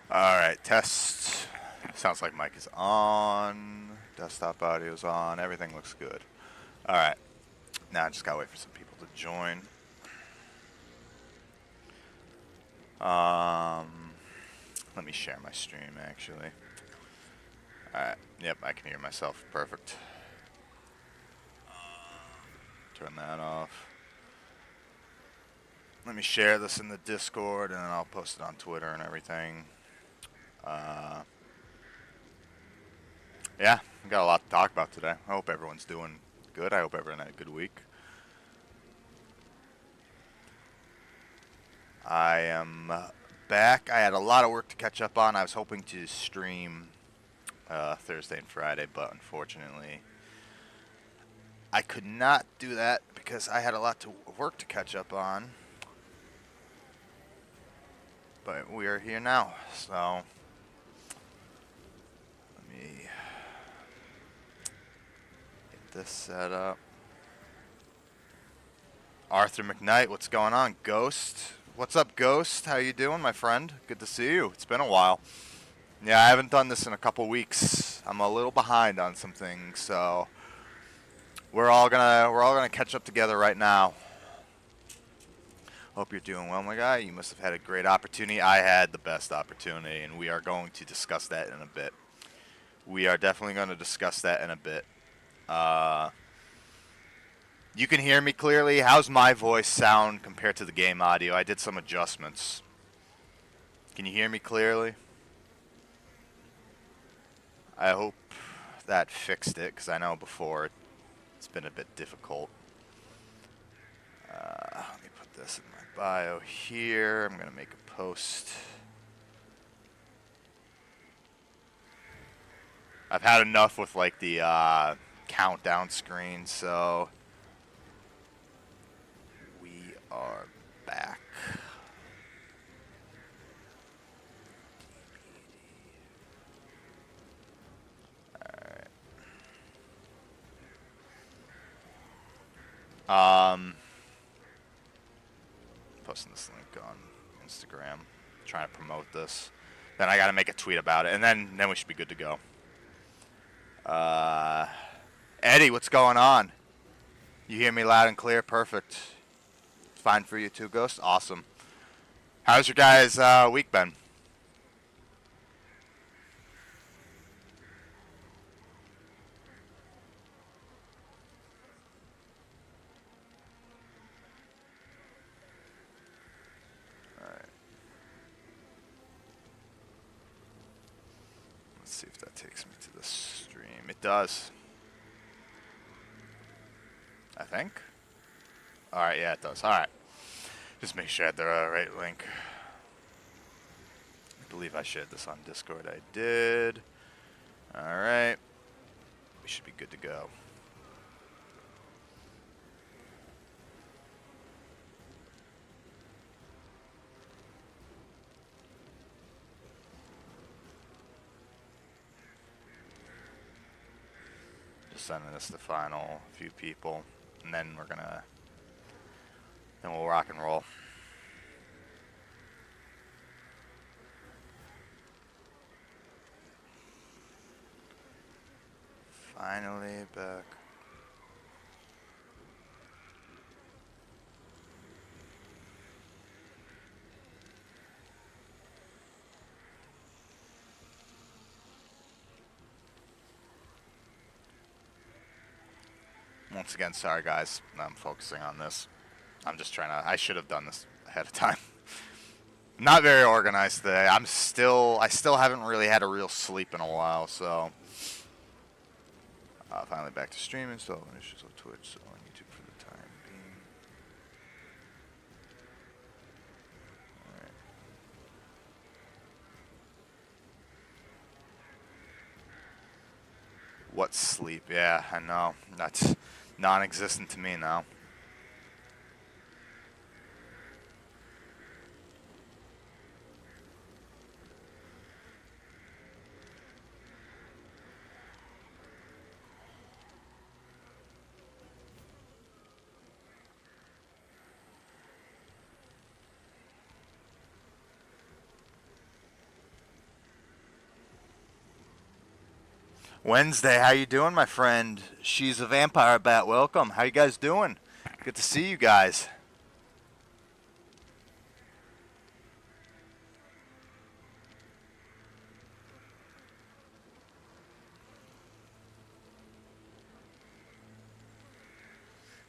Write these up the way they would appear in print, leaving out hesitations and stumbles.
Alright, test. Sounds like mic is on. Desktop audio is on. Everything looks good. Alright. Now I just gotta wait for some people to join. Let me share my stream actually. Alright. Yep, I can hear myself. Perfect. Turn that off. Let me share this in the Discord and then I'll post it on Twitter and everything. Yeah, we got a lot to talk about today. I hope everyone's doing good. I hope everyone had a good week. I am back. I had a lot of work to catch up on. I was hoping to stream Thursday and Friday, but unfortunately I could not do that because I had a lot of work to catch up on. But we are here now, so let me get this set up. Arthur McKnight, what's going on? Ghost, what's up, Ghost? How you doing, my friend? Good to see you. It's been a while. Yeah, I haven't done this in a couple weeks. I'm a little behind on some things, so we're all gonna catch up together right now. Hope you're doing well, my guy. You must have had a great opportunity. I had the best opportunity, and we are going to discuss that in a bit. We are definitely going to discuss that in a bit. You can hear me clearly. How's my voice sound compared to the game audio? I did some adjustments. Can you hear me clearly? I hope that fixed it, because I know before it's been a bit difficult. Let me put this in my bio here. I'm going to make a post. I've had enough with like the countdown screen, so we are back. Alright. Posting this link on Instagram. Trying to promote this. Then I gotta make a tweet about it, and then we should be good to go. Eddie, what's going on? You hear me loud and clear? Perfect. Fine for you too, Ghost? Awesome. How's your guys' week been? Alright. Let's see if that takes me to the stream. It does. I think. Alright, yeah, it does. Alright. Just make sure I had the right link. I believe I shared this on Discord. I did. Alright. We should be good to go. Just sending this to the final few people. And then we'll rock and roll. Finally back. Once again, sorry guys, I'm focusing on this. I'm just trying to, I should have done this ahead of time. Not very organized today. I still haven't really had a real sleep in a while, so. Finally back to streaming, so issues on Twitch, so on YouTube for the time being. Alright. What sleep? Yeah, I know. That's non-existent to me now. Wednesday, how you doing, my friend? She's a vampire bat. Welcome. How you guys doing? Good to see you guys.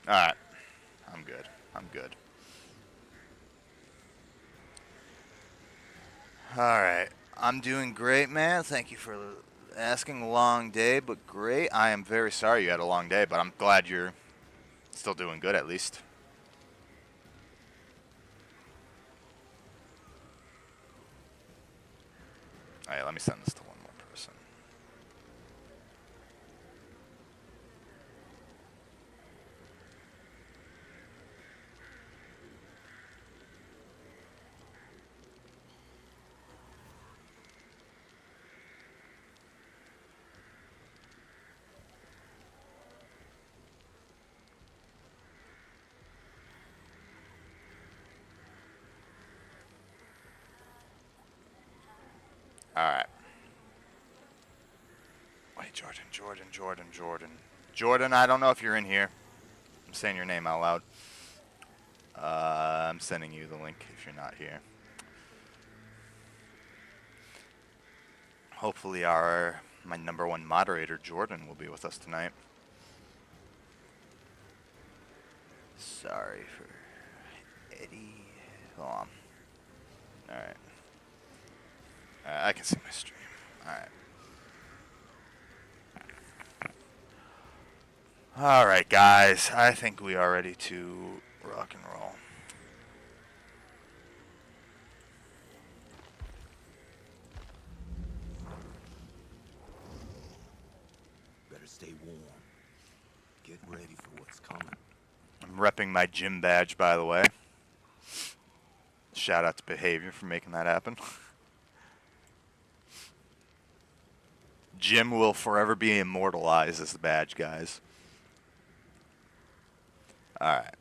All right. I'm good. I'm good. All right. I'm doing great, man. Thank you for asking. Long day, but great. I am very sorry you had a long day, but I'm glad you're still doing good at least. All right, let me send this to one more person. All right. Wait, Jordan, I don't know if you're in here. I'm saying your name out loud. I'm sending you the link if you're not here. Hopefully my number one moderator, Jordan, will be with us tonight. Sorry for Eddie. Hold on. Alright. I can see my stream. Alright. Alright, guys. I think we are ready to rock and roll. Better stay warm. Get ready for what's coming. I'm repping my gym badge, by the way. Shout out to Behavior for making that happen. Jim will forever be immortalized as the badge, guys. Alright.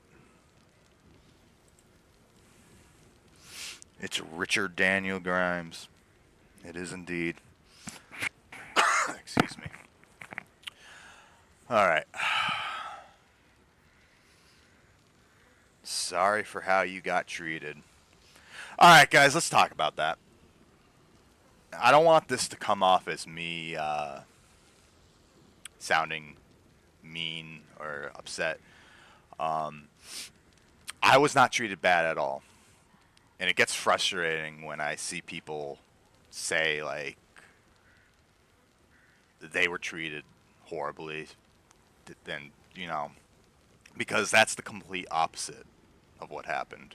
It's Richard Daniel Grimes. It is indeed. Excuse me. Alright. Sorry for how you got treated. Alright, guys, let's talk about that. I don't want this to come off as me sounding mean or upset. I was not treated bad at all. And it gets frustrating when I see people say, like, they were treated horribly. Then, you know, because that's the complete opposite of what happened.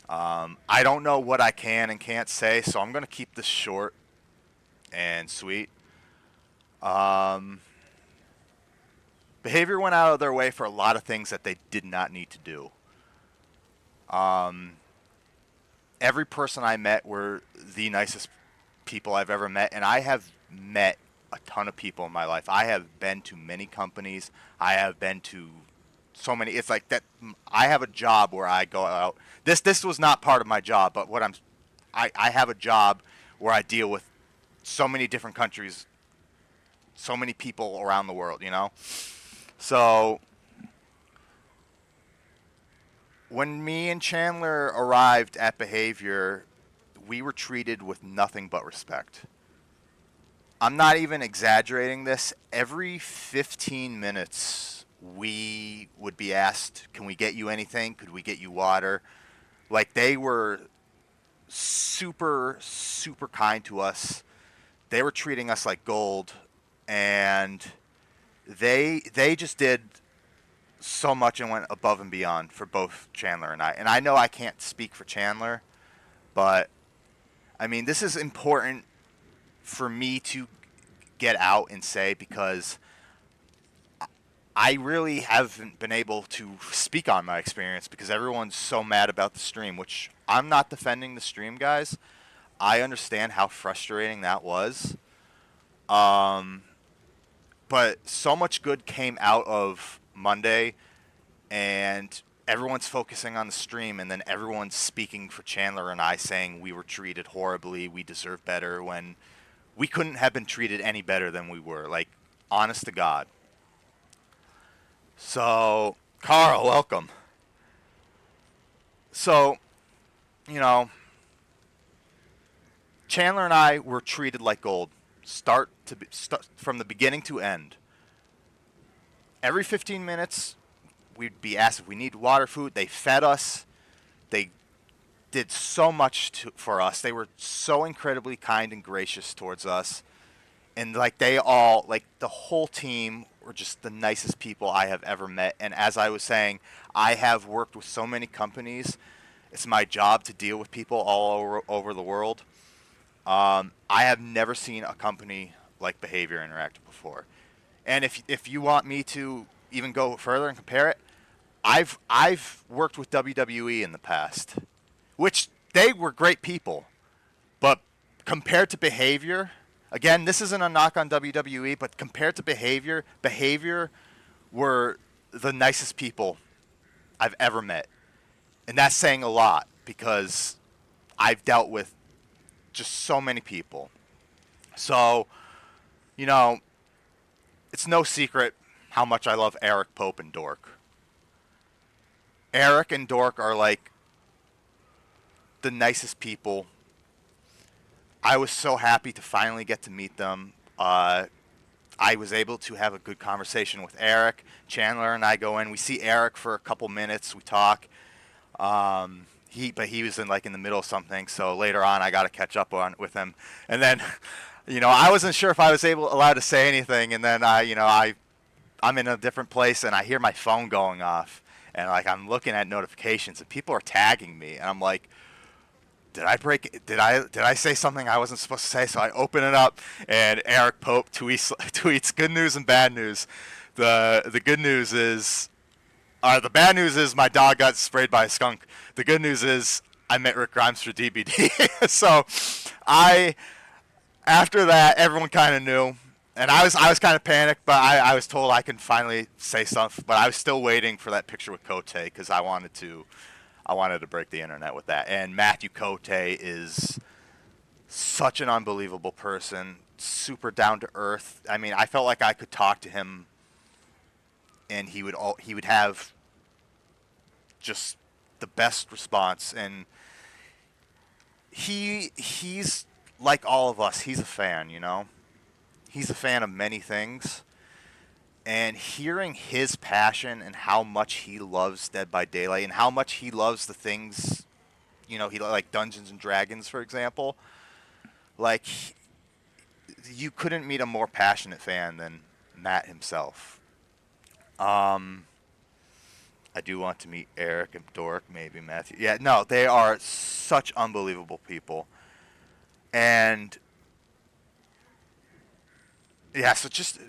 I don't know what I can and can't say, so I'm going to keep this short and sweet. Behavior went out of their way for a lot of things that they did not need to do. Every person I met were the nicest people I've ever met, and I have met a ton of people in my life. I have been to many companies. I have been to so many. It's like that. I have a job where I go out. This was not part of my job, but I have a job where I deal with so many different countries, so many people around the world, you know? So when me and Chandler arrived at Behavior, we were treated with nothing but respect. I'm not even exaggerating this. Every 15 minutes, we would be asked, can we get you anything? Could we get you water? Like, they were super, super kind to us. They were treating us like gold. And they just did so much and went above and beyond for both Chandler and I. And I know I can't speak for Chandler, but, I mean, this is important for me to get out and say, because I really haven't been able to speak on my experience because everyone's so mad about the stream, which I'm not defending the stream, guys. I understand how frustrating that was. But so much good came out of Monday, and everyone's focusing on the stream, and then everyone's speaking for Chandler and I, saying we were treated horribly, we deserve better, when we couldn't have been treated any better than we were. Like, honest to God. So, Carl, welcome. So, you know, Chandler and I were treated like gold, start from the beginning to end. Every 15 minutes, we'd be asked if we need water, food. They fed us. They did so much for us. They were so incredibly kind and gracious towards us. And like they all, like the whole team were just the nicest people I have ever met. And as I was saying, I have worked with so many companies. It's my job to deal with people all over the world. I have never seen a company like Behavior Interactive before. And if you want me to even go further and compare it, I've worked with WWE in the past, which they were great people, but compared to Behavior, again, this isn't a knock on WWE, but compared to Behavior were the nicest people I've ever met. And that's saying a lot because I've dealt with just so many people. So, you know, it's no secret how much I love Eric, Pope, and Dork. Eric and Dork are like the nicest people. I was so happy to finally get to meet them. I was able to have a good conversation with Eric. Chandler and I go in. We see Eric for a couple minutes. We talk. But he was in the middle of something. So later on, I got to catch up with him. And then, I wasn't sure if I was allowed to say anything. And then I'm in a different place and I hear my phone going off. And I'm looking at notifications and people are tagging me. And I'm like, did I say something I wasn't supposed to say? So I open it up, and Eric Pope tweets good news and bad news. The good news is, the bad news is my dog got sprayed by a skunk. The good news is I met Rick Grimes for DBD. So after that, everyone kind of knew, and I was kind of panicked, but I was told I could finally say something. But I was still waiting for that picture with Cote because I wanted to break the internet with that. And Matthew Cote is such an unbelievable person, super down to earth. I mean, I felt like I could talk to him, and he would have just the best response. And he's like all of us. He's a fan, He's a fan of many things. And hearing his passion and how much he loves Dead by Daylight and how much he loves the things, he like Dungeons and Dragons, for example. You couldn't meet a more passionate fan than Matt himself. I do want to meet Eric and Dork, maybe Matthew. Yeah, no, they are such unbelievable people. And yeah, so just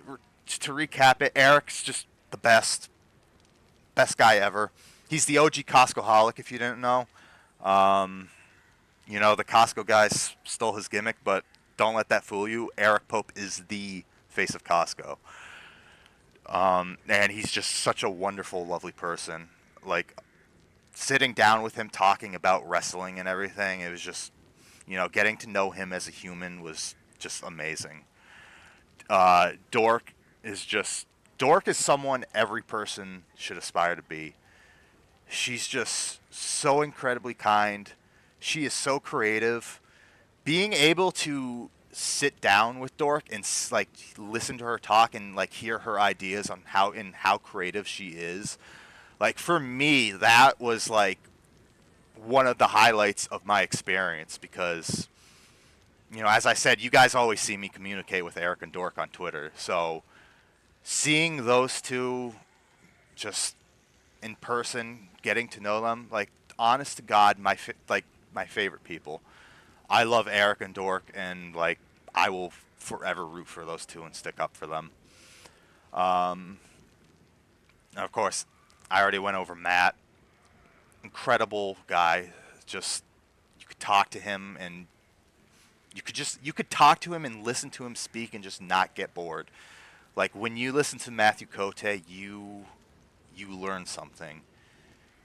to recap it, Eric's just the best guy ever. He's the OG Costco-holic, if you didn't know. The Costco guys stole his gimmick, but don't let that fool you. Eric Pope is the face of Costco. And he's just such a wonderful, lovely person. Sitting down with him, talking about wrestling and everything, it was just, getting to know him as a human was just amazing. Dork is someone every person should aspire to be. She's just so incredibly kind. She is so creative. Being able to sit down with Dork and listen to her talk and hear her ideas on how creative she is. For me, that was one of the highlights of my experience because as I said, you guys always see me communicate with Eric and Dork on Twitter. So seeing those two just in person, getting to know them, honest to God, my favorite people. I love Eric and Dork, and I will forever root for those two and stick up for them. Of course, I already went over Matt. Incredible guy. Just, you could talk to him and you could talk to him and listen to him speak and just not get bored. When you listen to Matthew Cote, you learn something.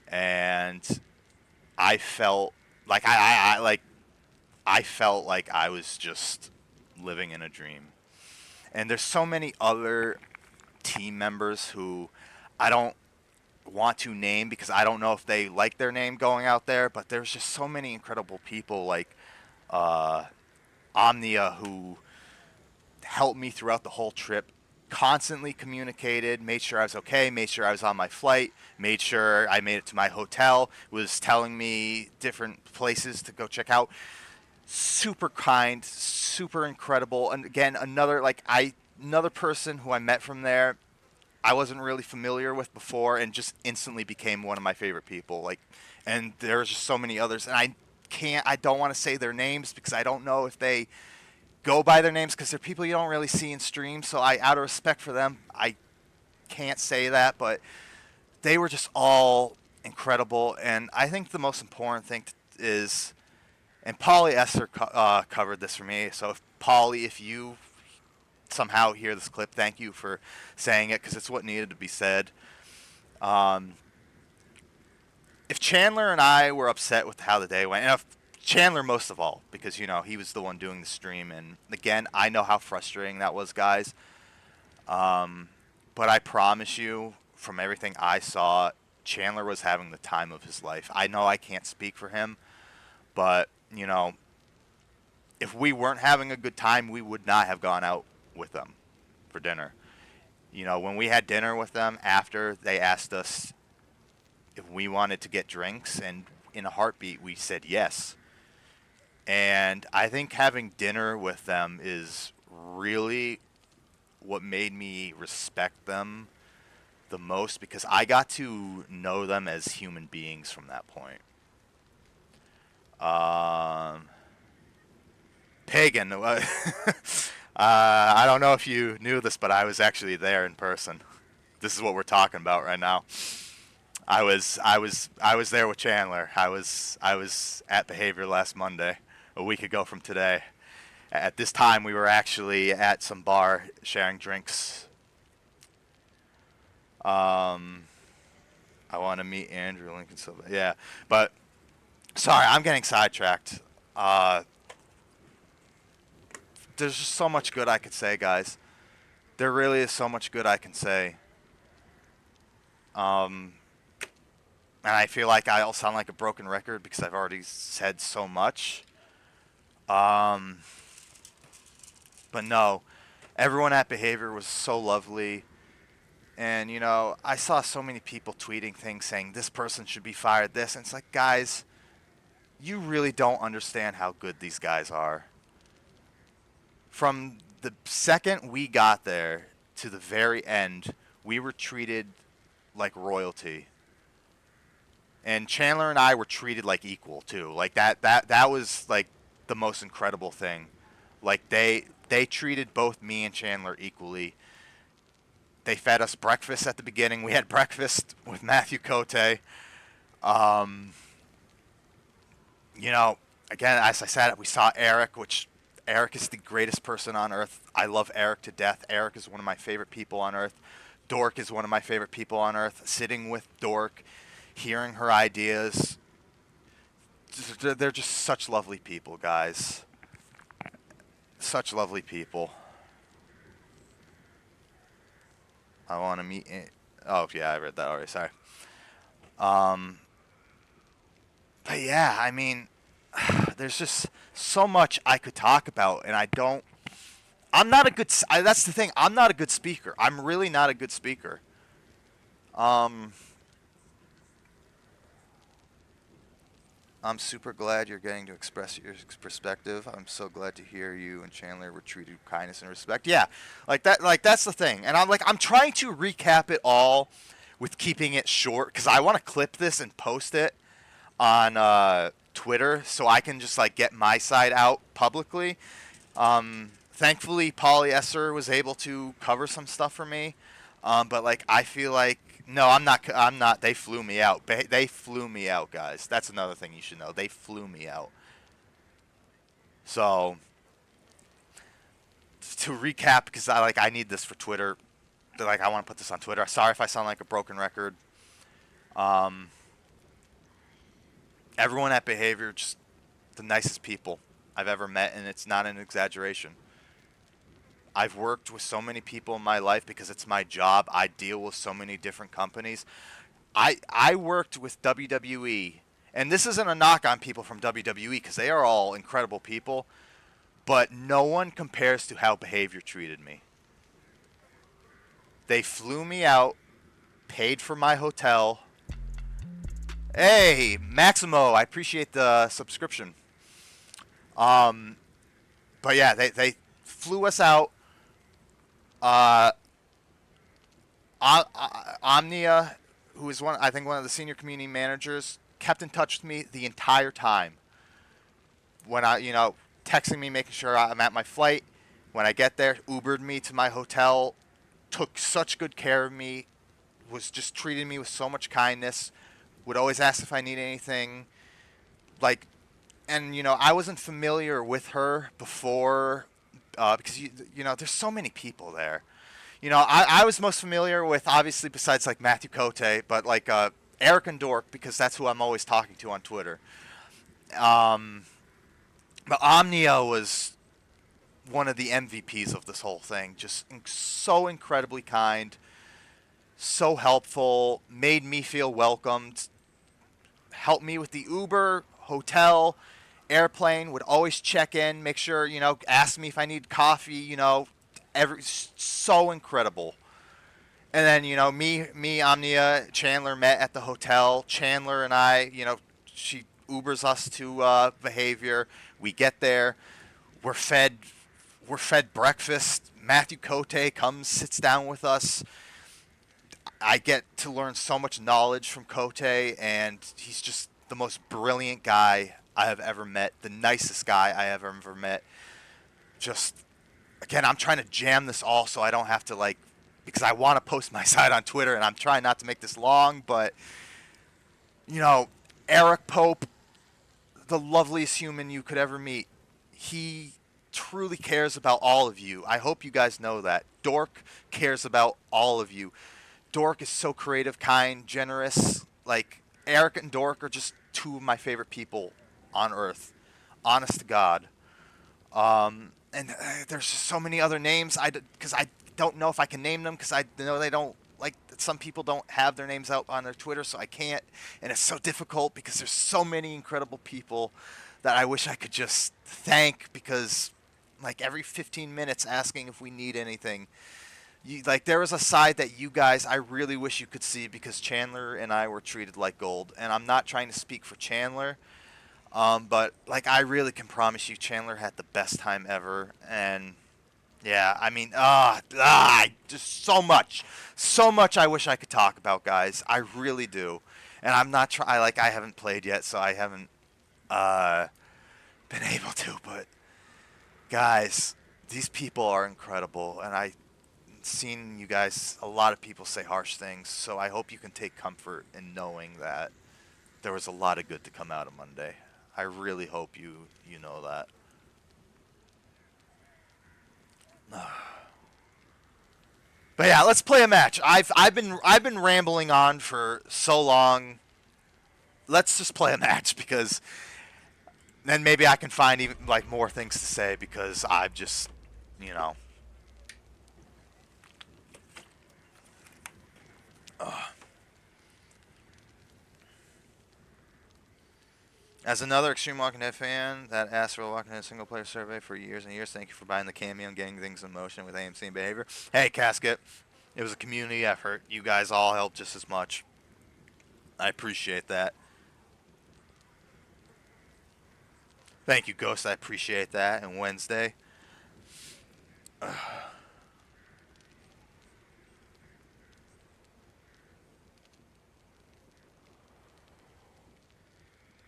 And I felt I felt like I was just living in a dream. And there's so many other team members who I don't want to name because I don't know if they like their name going out there, but there's just so many incredible people like uh, Omnia who helped me throughout the whole trip, constantly communicated, made sure I was okay, made sure I was on my flight, made sure I made it to my hotel, was telling me different places to go check out. Super kind, super incredible. And again, another person who I met from there I wasn't really familiar with before and just instantly became one of my favorite people. Like, and there's just so many others, and I don't want to say their names because I don't know if they go by their names because they're people you don't really see in streams. So out of respect for them, I can't say that, but they were just all incredible. And I think the most important thing is, and Polly Esser covered this for me. So if Polly, if you somehow hear this clip, thank you for saying it because it's what needed to be said. If Chandler and I were upset with how the day went, and if Chandler most of all, because he was the one doing the stream, and again, I know how frustrating that was, guys. But I promise you, from everything I saw, Chandler was having the time of his life. I know I can't speak for him, but if we weren't having a good time, we would not have gone out with them for dinner. When we had dinner with them after, they asked us if we wanted to get drinks, and in a heartbeat, we said yes. And I think having dinner with them is really what made me respect them the most because I got to know them as human beings from that point. Pagan. I don't know if you knew this, but I was actually there in person. This is what we're talking about right now. I was there with Chandler. I was at Behavior last Monday, a week ago from today. At this time, we were actually at some bar sharing drinks. I want to meet Andrew Lincoln Silva. Yeah, but sorry, I'm getting sidetracked. There's just so much good I could say, guys. There really is so much good I can say. And I feel like I'll sound like a broken record because I've already said so much. But no, everyone at Behavior was so lovely. And, I saw so many people tweeting things saying this person should be fired, this. And it's like, guys, you really don't understand how good these guys are. From the second we got there to the very end, we were treated like royalty. And Chandler and I were treated like equal too. Like that was like the most incredible thing. Like they treated both me and Chandler equally. They fed us breakfast at the beginning. We had breakfast with Matthew Cote. Again, as I said, we saw Eric, which Eric is the greatest person on earth. I love Eric to death. Eric is one of my favorite people on earth. Dork is one of my favorite people on earth. Sitting with Dork, hearing her ideas. They're just such lovely people, guys. Such lovely people. I want to meet... Oh, yeah, I read that already. Sorry. But yeah, I mean, there's just so much I could talk about, and I'm not a good... that's the thing. I'm not a good speaker. I'm really not a good speaker. I'm super glad you're getting to express your perspective. I'm so glad to hear you and Chandler were treated with kindness and respect. Yeah, like that. Like that's the thing. And I'm trying to recap it all with keeping it short because I want to clip this and post it on Twitter so I can just get my side out publicly. Thankfully, Polly Esser was able to cover some stuff for me. But I feel like. No, I'm not. They flew me out. They flew me out, guys. That's another thing you should know. They flew me out. So, to recap, because I need this for Twitter. I want to put this on Twitter. Sorry if I sound like a broken record. Everyone at Behavior, just the nicest people I've ever met, and it's not an exaggeration. I've worked with so many people in my life because it's my job. I deal with so many different companies. I worked with WWE, and this isn't a knock on people from WWE because they are all incredible people, but no one compares to how Behavior treated me. They flew me out, paid for my hotel. Hey, Maximo, I appreciate the subscription. Um, but yeah, they flew us out. Uh, Omnia, who is I think one of the senior community managers, kept in touch with me the entire time. When texting me, making sure I'm at my flight. When I get there, Ubered me to my hotel, took such good care of me, was just treating me with so much kindness, would always ask if I need anything. Like, and I wasn't familiar with her before because there's so many people there. I was most familiar with, obviously, besides like Matthew Cote, but like Eric and Dork, because that's who I'm always talking to on Twitter. Um, but Omnia was one of the MVPs of this whole thing. Just so incredibly kind, so helpful, made me feel welcomed, helped me with the Uber, hotel, airplane, would always check in, make sure, ask me if I need coffee, so incredible. And then, me, Omnia, Chandler met at the hotel. Chandler and I, she Ubers us to Behavior. We get there. We're fed. We're fed breakfast. Matthew Cote comes, sits down with us. I get to learn so much knowledge from Cote, and he's just the most brilliant guy I have ever met. The nicest guy I have ever met. Just, again, I'm trying to jam this all so I don't have to because I want to post my side on Twitter, and I'm trying not to make this long, but Eric Pope, the loveliest human you could ever meet. He truly cares about all of you. I hope you guys know that. Dork cares about all of you. Dork is so creative, kind, generous. Like, Eric and Dork are just two of my favorite people on earth. Honest to God. And there's just so many other names because I don't know if I can name them because I know they don't, like, some people don't have their names out on their Twitter, so I can't. And it's so difficult because there's so many incredible people that I wish I could just thank because, like, every 15 minutes asking if we need anything. There was a side that you guys, I really wish you could see because Chandler and I were treated like gold. And I'm not trying to speak for Chandler, but I really can promise you, Chandler had the best time ever. And yeah, I mean, just so much. I wish I could talk about, guys. I really do. And I'm not trying. I haven't played yet, so I haven't been able to. But guys, these people are incredible, and I've seen you guys. A lot of people say harsh things, so I hope you can take comfort in knowing that there was a lot of good to come out of Monday. I really hope you know that. But yeah, let's play a match. I've been rambling on for so long. Let's just play a match because then maybe I can find even more things to say because I've just, you know. As another Extreme Walking Dead fan that asked for a Walking Dead single player survey for years and years, thank you for buying the cameo and getting things in motion with AMC and Behavior. Hey, Casket, it was a community effort. You guys all helped just as much. I appreciate that. Thank you, Ghost. I appreciate that. And Wednesday.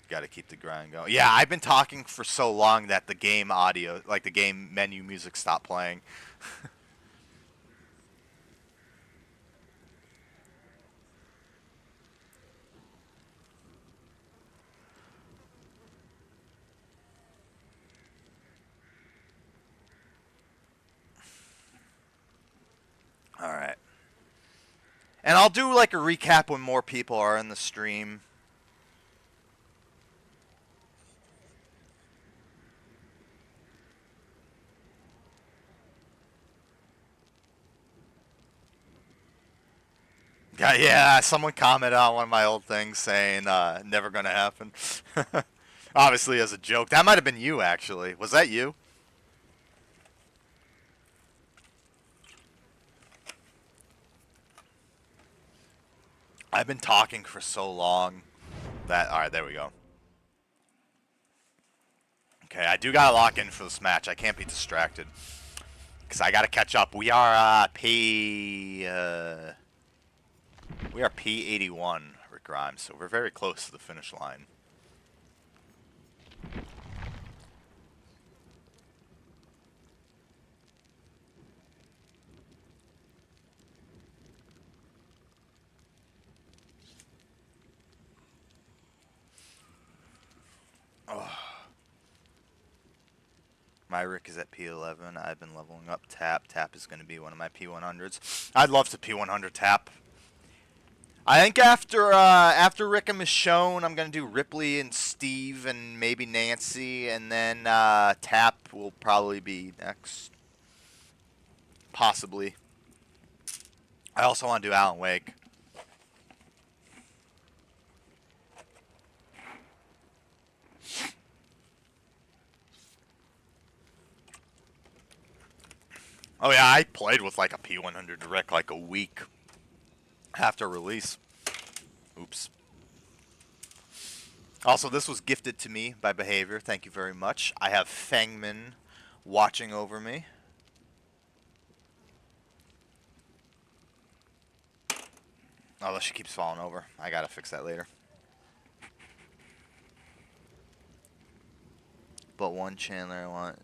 Got to keep the grind going. Yeah, I've been talking for so long that the game audio, the game menu music, stopped playing. All right. And I'll do a recap when more people are in the stream. Yeah, someone commented on one of my old things saying, never gonna happen. Obviously as a joke. That might have been you, actually. Was that you? I've been talking for so long that... Alright, there we go. Okay, I do gotta lock in for this match. I can't be distracted. Because I gotta catch up. We are, we are P81, Rick Grimes, so we're very close to the finish line. Oh. My Rick is at P11. I've been leveling up Tap. Tap is going to be one of my P100s. I'd love to P100 Tap. I think after Rick and Michonne, I'm going to do Ripley and Steve and maybe Nancy. And then Tap will probably be next. Possibly. I also want to do Alan Wake. Oh yeah, I played with like a P100 Rick like a week after release. Oops. Also, this was gifted to me by Behavior. Thank you very much. I have Fangman watching over me. Although she keeps falling over. I gotta fix that later. But one Chandler I want...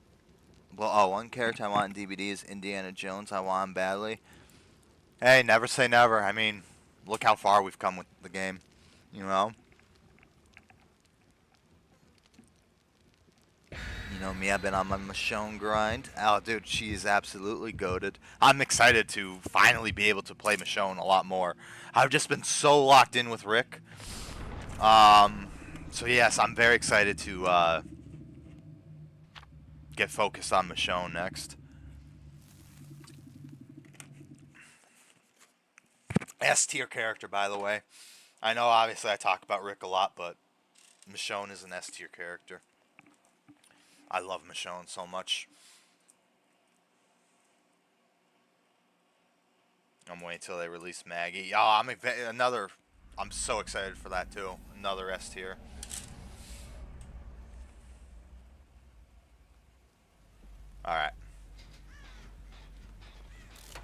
Well, oh, one character I want in DVD is Indiana Jones. I want him badly. Hey, never say never. I mean, look how far we've come with the game. You know? You know me, I've been on my Michonne grind. Oh, dude, she is absolutely goated. I'm excited to finally be able to play Michonne a lot more. I've just been so locked in with Rick. So yes, I'm very excited to get focused on Michonne next. S tier character, by the way. I know obviously I talk about Rick a lot, but Michonne is an S tier character. I love Michonne so much. I'm waiting till they release Maggie. Oh, I'm so excited for that too. Another S tier. Alright.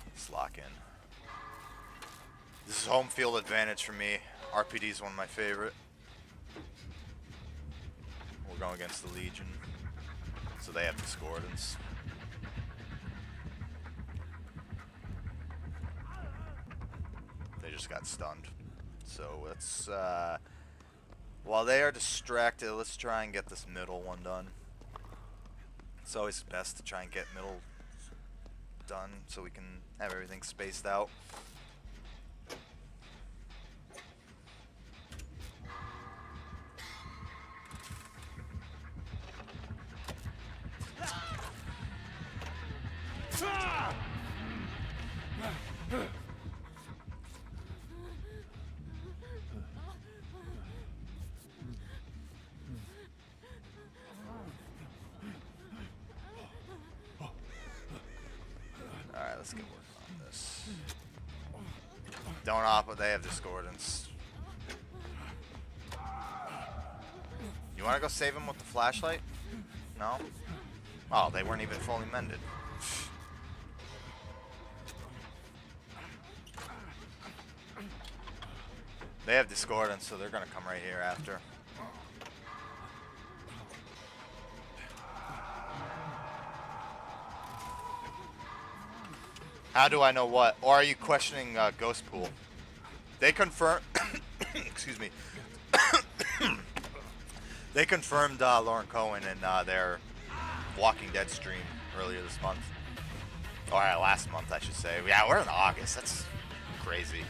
Let's lock in. This is home field advantage for me. RPD is one of my favorite. We're going against the Legion. So they have Discordance. They just got stunned. So let's, while they are distracted, let's try and get this middle one done. It's always best to try and get middle done so we can have everything spaced out. Alright, let's get working on this. Don't off, but they have Discordance. You want to go save him with the flashlight? No? Oh, they weren't even fully mended. They have Discordance, so they're going to come right here after. How do I know what? Or are you questioning Ghost Pool? They confirmed... excuse me. They confirmed Lauren Cohen in their Walking Dead stream earlier this month. Or last month, I should say. Yeah, we're in August. That's crazy.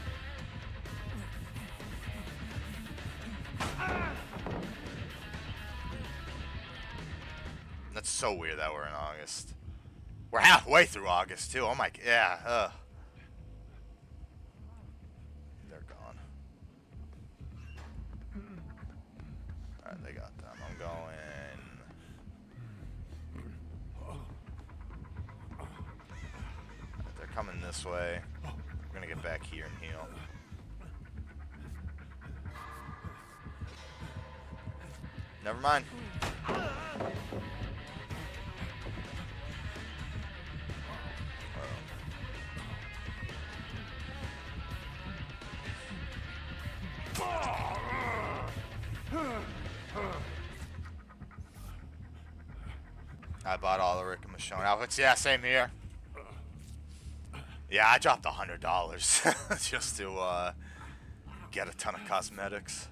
That's so weird that we're in August. We're halfway through August, too. Oh my... Yeah, Alright, they got them. I'm going... They're coming this way. I'm gonna get back here and heal. Never mind. I bought all the Rick and Michonne outfits. Yeah, same here. Yeah, I dropped $100 just to get a ton of cosmetics.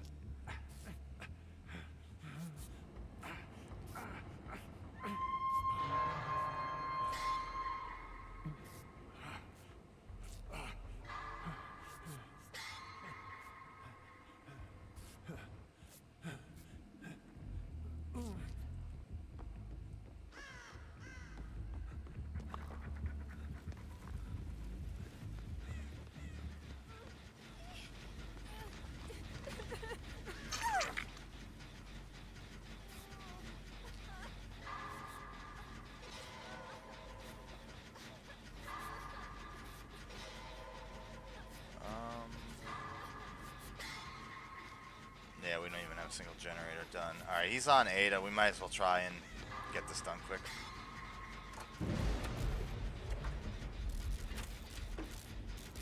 Yeah, we don't even have a single generator done. Alright, he's on Ada. We might as well try and get this done quick.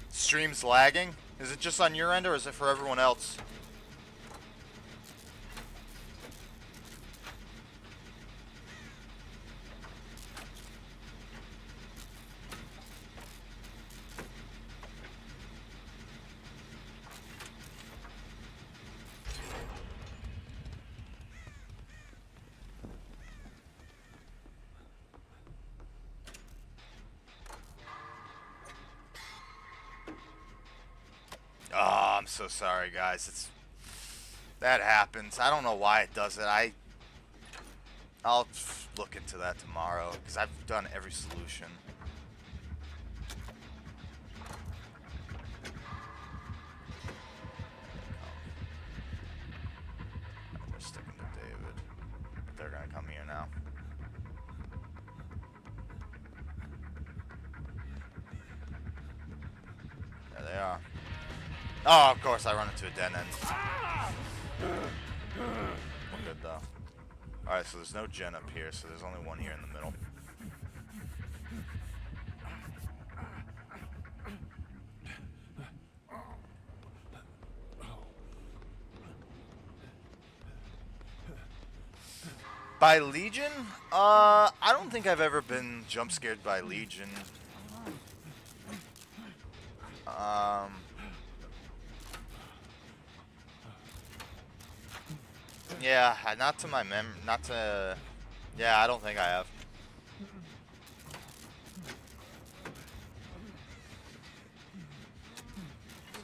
Stream's lagging? Is it just on your end or is it for everyone else? Oh, I'm so sorry, guys. That happens. I don't know why it does it. I'll look into that tomorrow because I've done every solution. They're sticking to David. But they're gonna come here now. There they are. Oh, of course, I run into a dead end. We're good, though. Alright, so there's no gen up here, so there's only one here in the middle. By Legion? I don't think I've ever been jump scared by Legion. Yeah, not to my yeah, I don't think I have.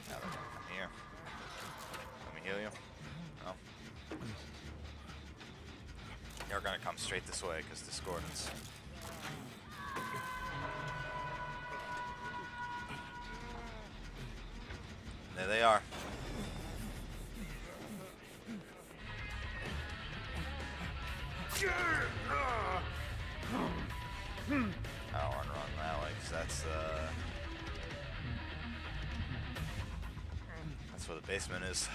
Now they're gonna come here. Let me heal you. No. You're gonna come straight this way, because discordance. There they are. I don't want to run that way because that's where the basement is.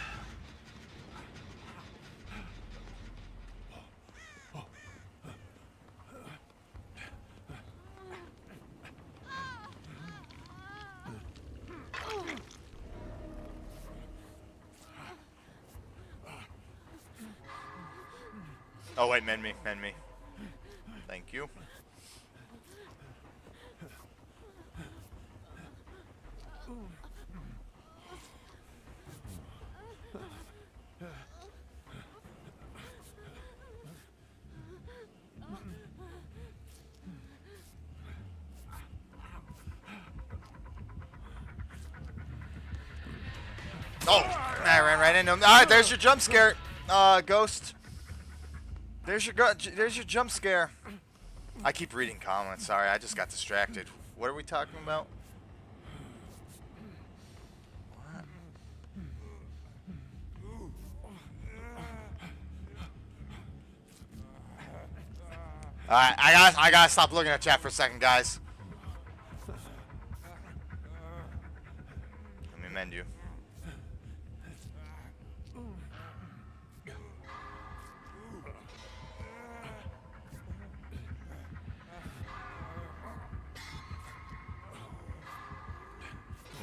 Oh wait, mend me. Thank you. Oh, I ran right into him. All right, there's your jump scare, Ghost. There's your jump scare. I keep reading comments. Sorry, I just got distracted. What are we talking about? What? Alright, I gotta stop looking at chat for a second, guys. Let me mend you.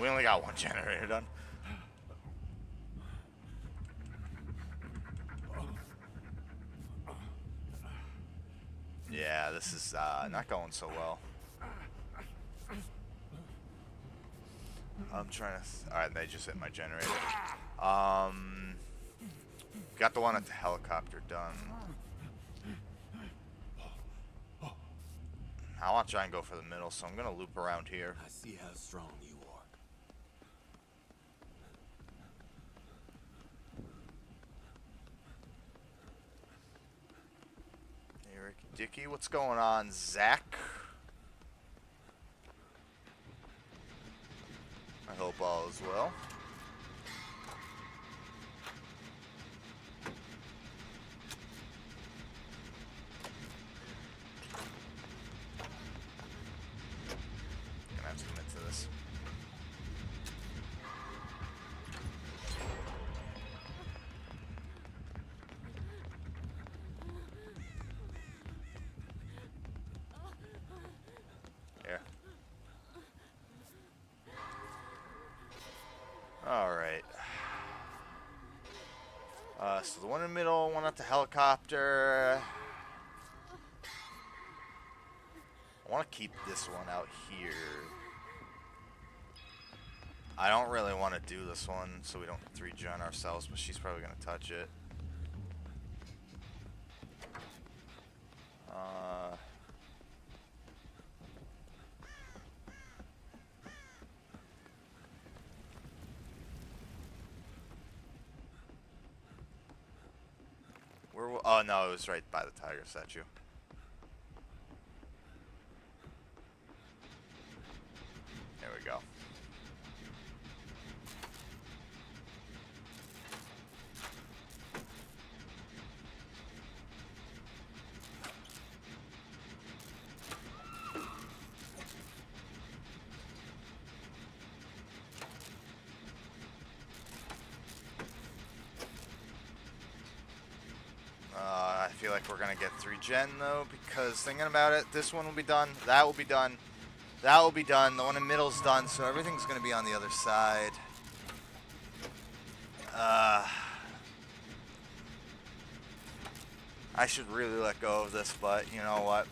We only got one generator done. Yeah, this is not going so well. I'm trying to... Alright, they just hit my generator. Got the one at the helicopter done. I want to try and go for the middle, so I'm going to loop around here. I see how strong you are. Eric Dickey, what's going on, Zach? I hope all is well. Gonna have to commit to this. Here. Alright. So the one in the middle, one at the helicopter. I want to keep this one out here. I don't really want to do this one, so we don't 3-gen ourselves, but she's probably going to touch it. Oh no, it was right by the tiger statue. There we go. I feel like we're gonna get 3-gen though, because thinking about it, this one will be done, that will be done, that will be done, the one in the middle's done, so everything's gonna be on the other side. I should really let go of this, but you know what?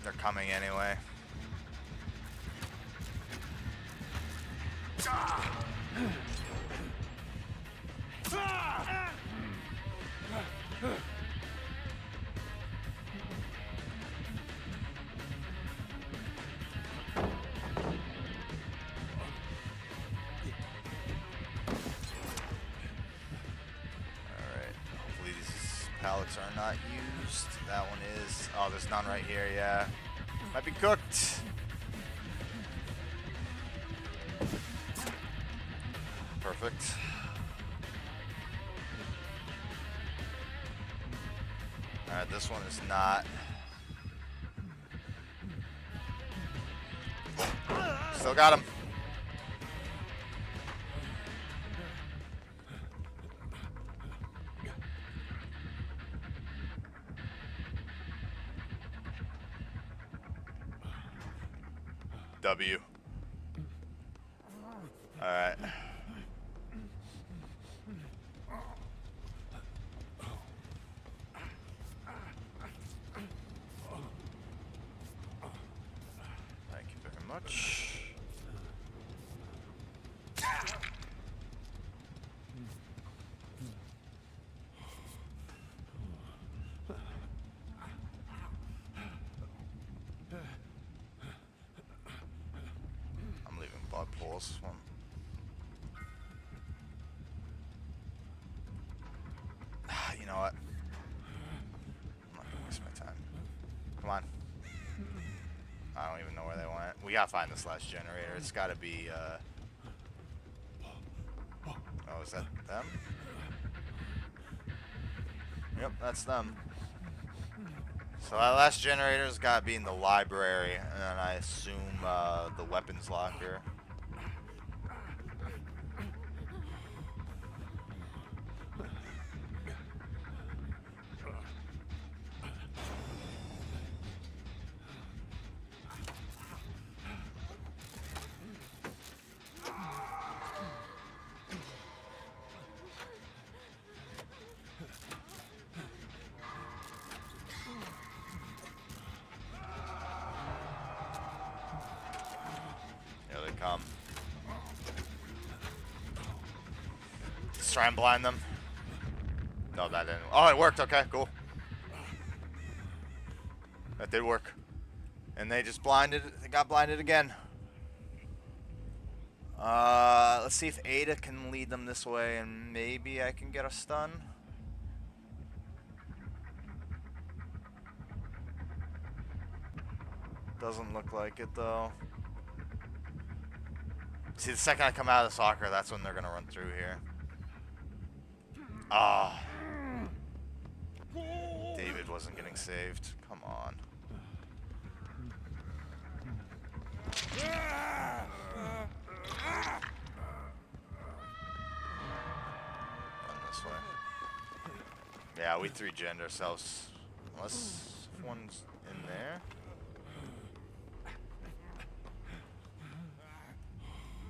They're coming anyway. Pallets are not used. That one is. Oh, there's none right here. Yeah. Might be cooked. Perfect. Alright, this one is not. Still got him. W. Alright. Thank you very much. Blood pools. You know what? I'm not gonna waste my time. Come on. I don't even know where they went. We gotta find this last generator. It's gotta be, Oh, is that them? Yep, that's them. So that last generator's got to be in the library, and then I assume the weapons locker. Here they come. Let's try and blind them. No, that didn't. Oh, it worked. Okay, cool. That did work. And they just blinded. They got blinded again. Let's see if Ada can lead them this way, and maybe I can get a stun. Doesn't look like it though. See, the second I come out of the soccer, that's when they're gonna run through here. Ah. David wasn't getting saved. Come on. Run this way. Yeah, we 3-gen ourselves. Unless one's in there.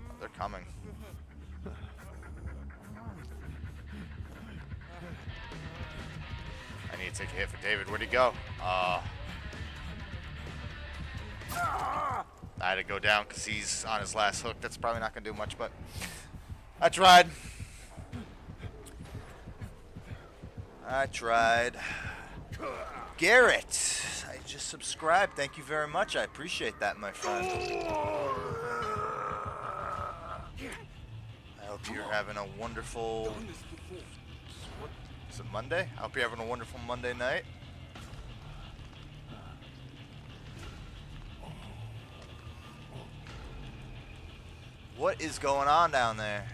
Oh, they're coming. I need to take a hit for David. Where'd he go? I had to go down because he's on his last hook. That's probably not going to do much, but I tried. Garrett, I just subscribed. Thank you very much. I appreciate that, my friend. I hope you're having a wonderful... Is it Monday? I hope you're having a wonderful Monday night. What is going on down there?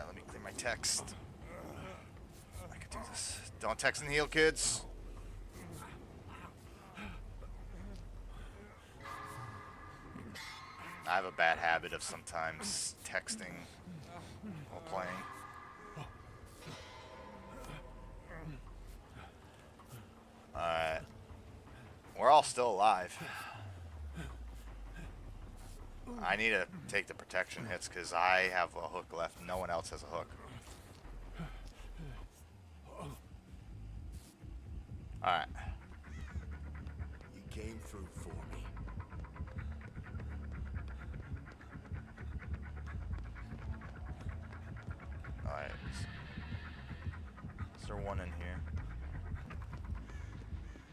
Let me clear my text. I could do this. Don't text and heal, kids. I have a bad habit of sometimes texting while playing. Alright. We're all still alive. I need to take the protection hits because I have a hook left. No one else has a hook. Alright. You came through for me. Alright. Is there one in here?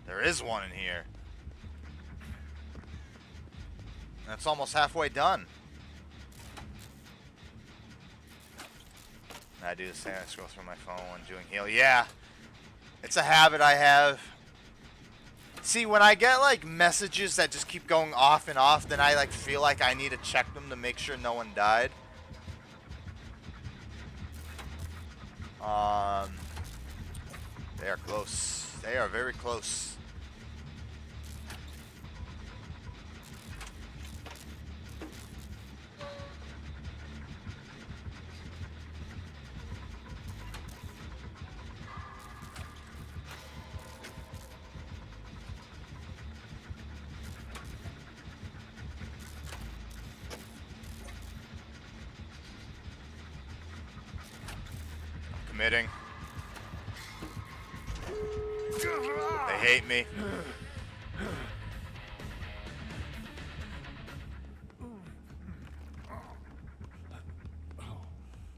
There is one in here. That's almost halfway done. I do the same. I scroll through my phone when doing heal. Yeah. It's a habit I have. See, when I get like messages that just keep going off and off, then I like feel like I need to check them to make sure no one died. They are close. They are very close. Committing. They hate me.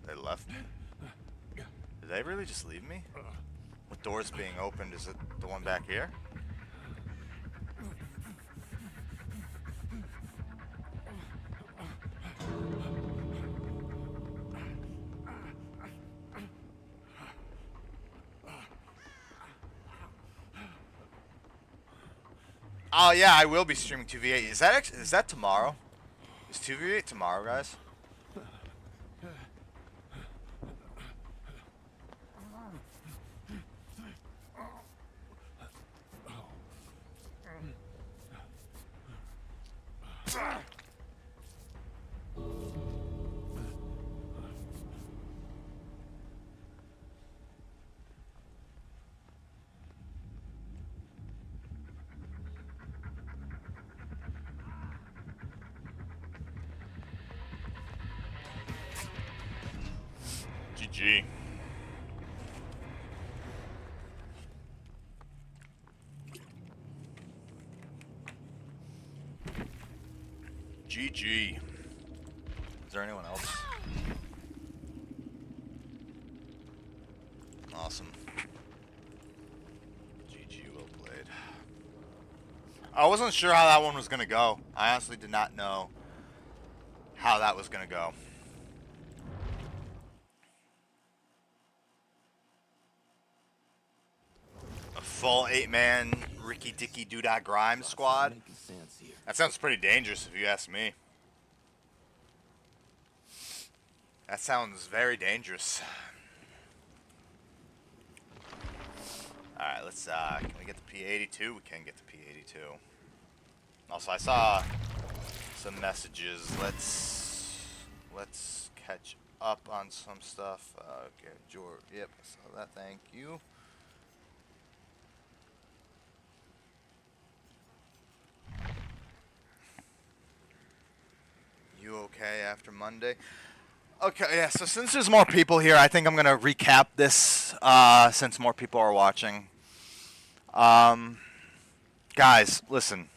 They left. Did they just leave me? What door's being opened? Is it the one back here? Oh yeah, I will be streaming 2v8. Is that tomorrow? Is 2v8 tomorrow, guys? GG. GG. Is there anyone else? Awesome. GG, well played. I wasn't sure how that one was going to go. I honestly did not know how that was going to go. A full 8-man Ricky Dicky Doodah Grimes squad? That sounds pretty dangerous if you ask me. That sounds very dangerous. Alright, let's, can we get the P82? We can get the P82. Also, I saw some messages. Let's catch up on some stuff. Okay, George, yep, I saw that, thank you. You okay after Monday? Okay, yeah, so since there's more people here, I think I'm going to recap this since more people are watching. Guys, listen.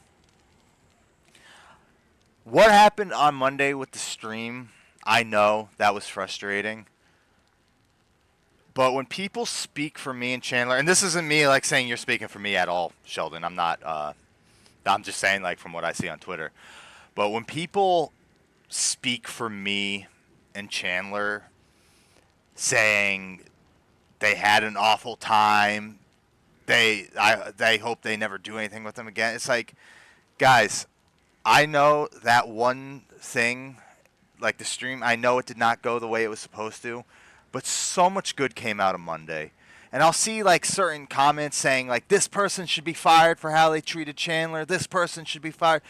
What happened on Monday with the stream, I know that was frustrating. But when people speak for me and Chandler, and this isn't me like saying you're speaking for me at all, Sheldon. I'm not, I'm just saying like from what I see on Twitter. But when people speak for me and Chandler saying they had an awful time, they hope they never do anything with them again. It's like, guys, I know that one thing, like the stream, I know it did not go the way it was supposed to, but so much good came out of Monday. And I'll see like certain comments saying like this person should be fired for how they treated Chandler, this person should be fired.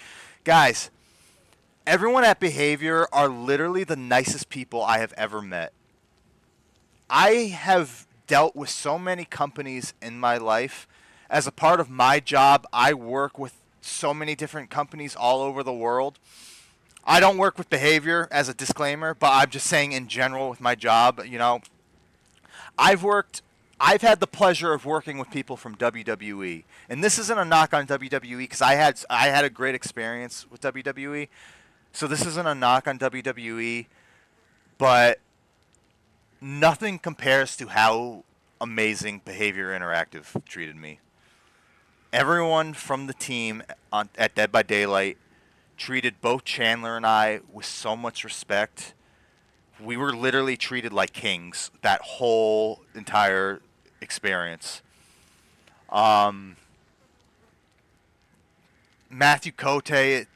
Guys, everyone at Behavior are literally the nicest people I have ever met. I have dealt with so many companies in my life. As a part of my job, I work with so many different companies all over the world. I don't work with Behavior as a disclaimer, but I'm just saying in general with my job, you know, I've had the pleasure of working with people from WWE. And this isn't a knock on WWE because I had a great experience with WWE. So this isn't a knock on WWE, but nothing compares to how amazing Behavior Interactive treated me. Everyone from the team at Dead by Daylight treated both Chandler and I with so much respect. We were literally treated like kings that whole entire experience. Matthew Cote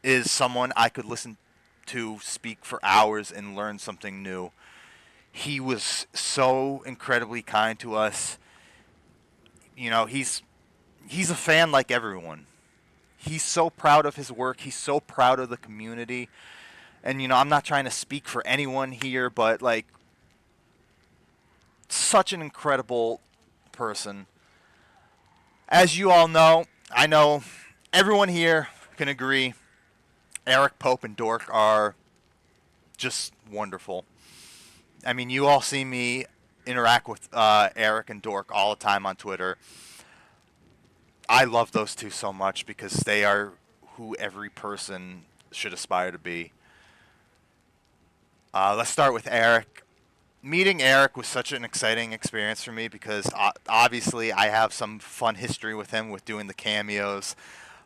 is someone I could listen to speak for hours and learn something new. He was so incredibly kind to us. You know, he's a fan like everyone. He's so proud of his work. He's so proud of the community. And, you know, I'm not trying to speak for anyone here, but, like, such an incredible person. As you all know, I know everyone here can agree, Eric, Pope, and Dork are just wonderful. I mean, you all see me interact with Eric and Dork all the time on Twitter. I love those two so much because they are who every person should aspire to be. Let's start with Eric. meeting Eric was such an exciting experience for me because obviously I have some fun history with him with doing the cameos.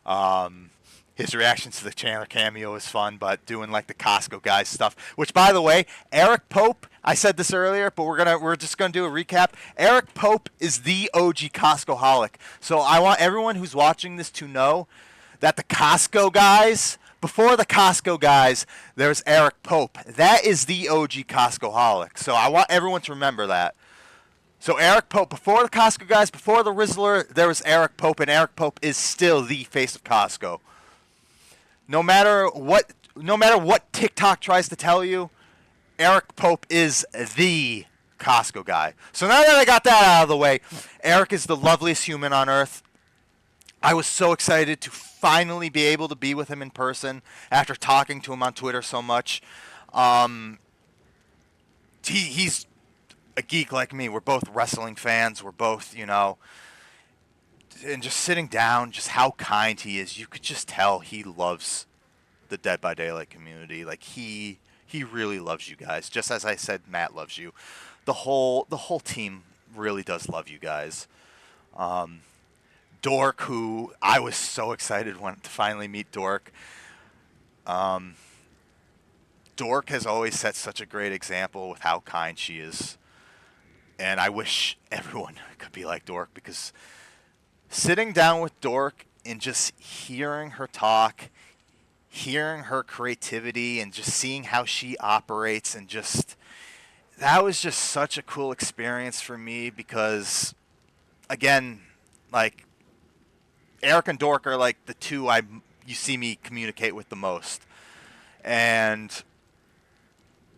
Um, his reactions to the Chandler cameo is fun, but doing like the Costco guys stuff, which by the way, Eric Pope, I said this earlier, but we're just gonna do a recap. Eric Pope is the OG Costco holic. So I want everyone who's watching this to know that the Costco guys, before the Costco guys, there's Eric Pope. That is the OG Costco holic. So I want everyone to remember that. So Eric Pope, before the Costco guys, before the Rizzler, there was Eric Pope, and Eric Pope is still the face of Costco. No matter what TikTok tries to tell you, Eric Pope is the Costco guy. So now that I got that out of the way, Eric is the loveliest human on earth. I was so excited to finally be able to be with him in person after talking to him on Twitter so much. He's a geek like me. We're both wrestling fans. We're both, and just sitting down, just how kind he is. You could just tell he loves the Dead by Daylight community. Like he really loves you guys. Just as I said, Matt loves you. The whole team really does love you guys. Dork, who I was so excited to finally meet Dork. Dork has always set such a great example with how kind she is. And I wish everyone could be like Dork, because sitting down with Dork and just hearing her talk, hearing her creativity, and just seeing how she operates, and just that was just such a cool experience for me because, again, like Eric and Dork are like the two you see me communicate with the most, and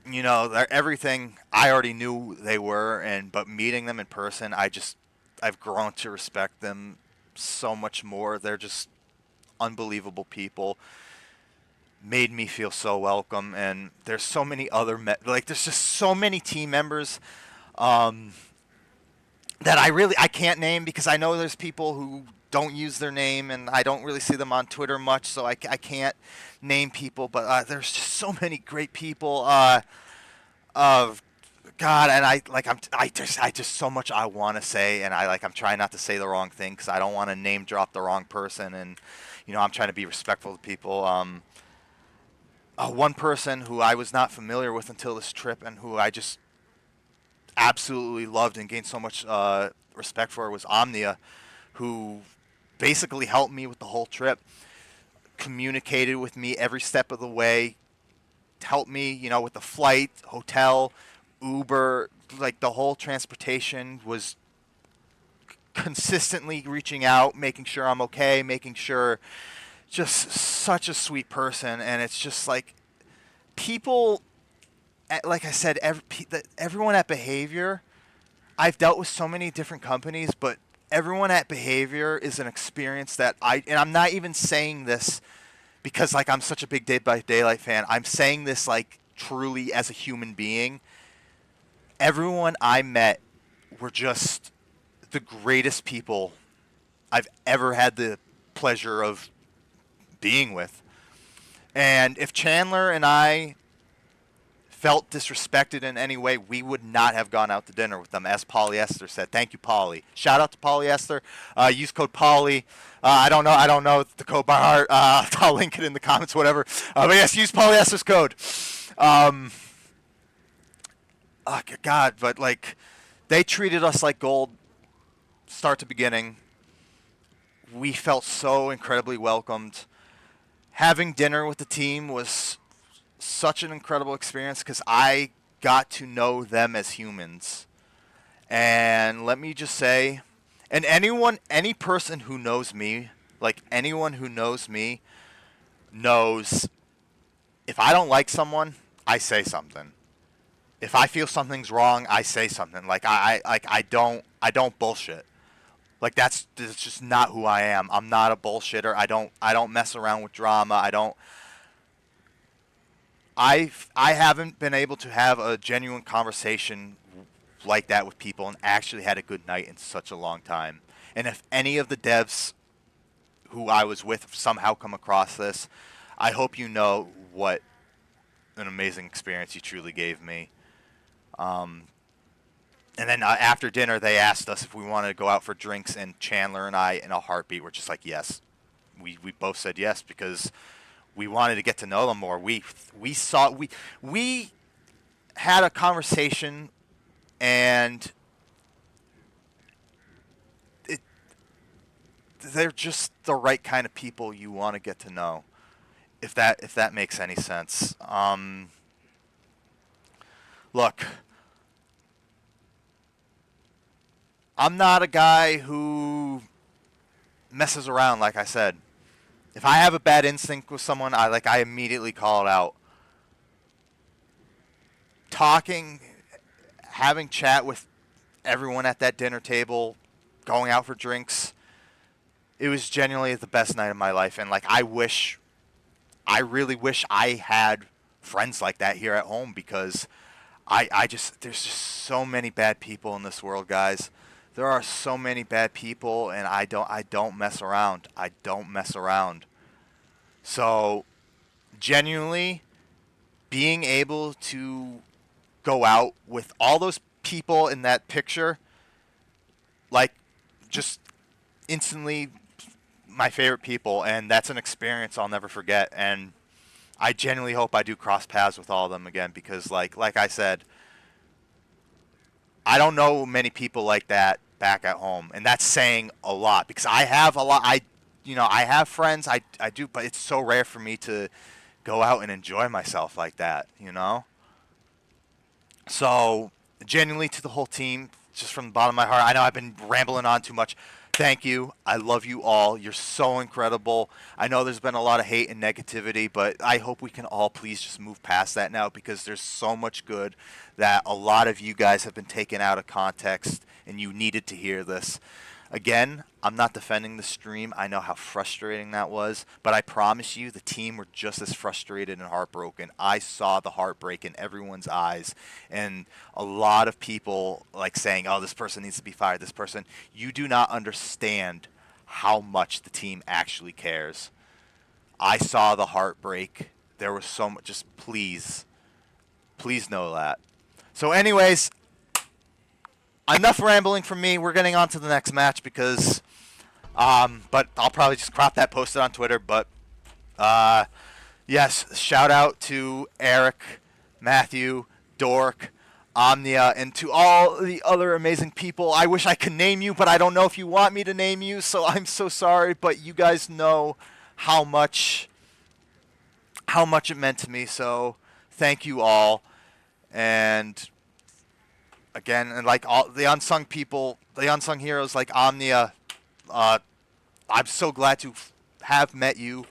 they're everything I already knew they were, but meeting them in person, I've grown to respect them so much more. They're just unbelievable people. Made me feel so welcome, and there's so many other there's just so many team members that I can't name because I know there's people who don't use their name, and I don't really see them on Twitter much, so I can't name people, but there's just so many great people of God, and I just so much I want to say, and I'm trying not to say the wrong thing because I don't want to name drop the wrong person, and I'm trying to be respectful to people. One person who I was not familiar with until this trip, and who I just absolutely loved and gained so much respect for, was Omnia, who basically helped me with the whole trip, communicated with me every step of the way, helped me, with the flight, hotel, Uber, like the whole transportation, was consistently reaching out, making sure I'm okay, making sure, just such a sweet person. And it's just like people, like I said, everyone at Behavior, I've dealt with so many different companies, but everyone at Behavior is an experience that and I'm not even saying this because I'm such a big Dead by Daylight fan. I'm saying this truly as a human being. Everyone I met were just the greatest people I've ever had the pleasure of being with. And if Chandler and I felt disrespected in any way, we would not have gone out to dinner with them, as Polyester said. Thank you, Polly. Shout out to Polyester. Use code Polly. I don't know the code by heart. I'll link it in the comments, whatever. But yes, use Polyester's code. Oh, God, but they treated us like gold, start to beginning. We felt so incredibly welcomed. Having dinner with the team was such an incredible experience because I got to know them as humans. And let me just say, and any person who knows me, anyone who knows me, knows if I don't like someone, I say something. If I feel something's wrong, I say something. I don't bullshit. That's just not who I am. I'm not a bullshitter. I don't mess around with drama. I haven't been able to have a genuine conversation like that with people and actually had a good night in such a long time. And if any of the devs who I was with somehow come across this, I hope you know what an amazing experience you truly gave me. And then after dinner, they asked us if we wanted to go out for drinks, and Chandler and I, in a heartbeat, were just like, yes. We both said yes because we wanted to get to know them more. We had a conversation, and it, they're just the right kind of people you want to get to know. If that makes any sense. Look, I'm not a guy who messes around, like I said. If I have a bad instinct with someone, I immediately call it out. Talking, having chat with everyone at that dinner table, going out for drinks, it was genuinely the best night of my life. And I really wish I had friends like that here at home, because there's just so many bad people in this world, guys. There are so many bad people, and I don't mess around. I don't mess around. So, genuinely, being able to go out with all those people in that picture, like, just instantly my favorite people, and that's an experience I'll never forget. And I genuinely hope I do cross paths with all of them again, because like I said, I don't know many people like that back at home, and that's saying a lot, because I have a lot. I have friends. I do, but it's so rare for me to go out and enjoy myself like that. So, genuinely, to the whole team, just from the bottom of my heart, I know I've been rambling on too much. Thank you. I love you all. You're so incredible. I know there's been a lot of hate and negativity, but I hope we can all please just move past that now, because there's so much good that a lot of you guys have been taken out of context, and you needed to hear this. Again, I'm not defending the stream. I know how frustrating that was, but I promise you the team were just as frustrated and heartbroken. I saw the heartbreak in everyone's eyes, and a lot of people saying, "Oh, this person needs to be fired. This person." You do not understand how much the team actually cares. I saw the heartbreak. There was so much. Just please know that. So, anyways, enough rambling from me. We're getting on to the next match, because but I'll probably just crop that, post it on Twitter. But yes, shout out to Eric, Matthew, Dork, Omnia, and to all the other amazing people. I wish I could name you, but I don't know if you want me to name you, so I'm so sorry. But you guys know how much it meant to me. So thank you all. And again, and like all the unsung people, the unsung heroes like Omnia, I'm so glad to have met you,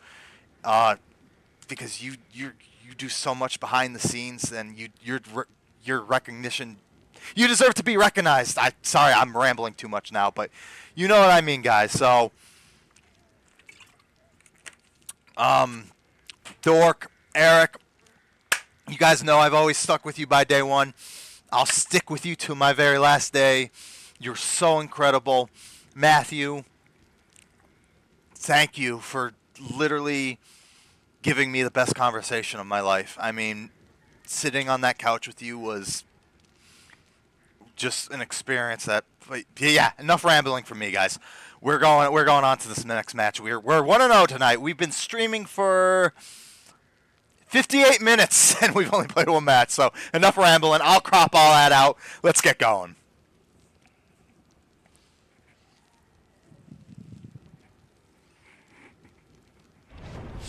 because you do so much behind the scenes, and your recognition, you deserve to be recognized. Sorry, I'm rambling too much now, but you know what I mean, guys. So, Dork, Eric, you guys know I've always stuck with you by day one. I'll stick with you to my very last day. You're so incredible. Matthew, thank you for literally giving me the best conversation of my life. I mean, sitting on that couch with you was just an experience that. But yeah, enough rambling from me, guys. We're going on to this next match. We're 1-0 tonight. We've been streaming for 58 minutes, and we've only played one match, so enough rambling. I'll crop all that out. Let's get going.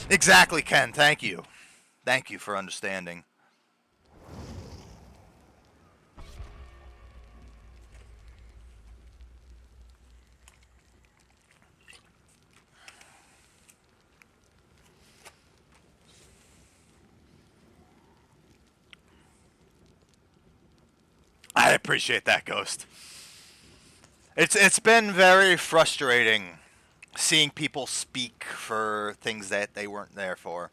Exactly, Ken. Thank you. Thank you for understanding. I appreciate that, Ghost. It's been very frustrating seeing people speak for things that they weren't there for.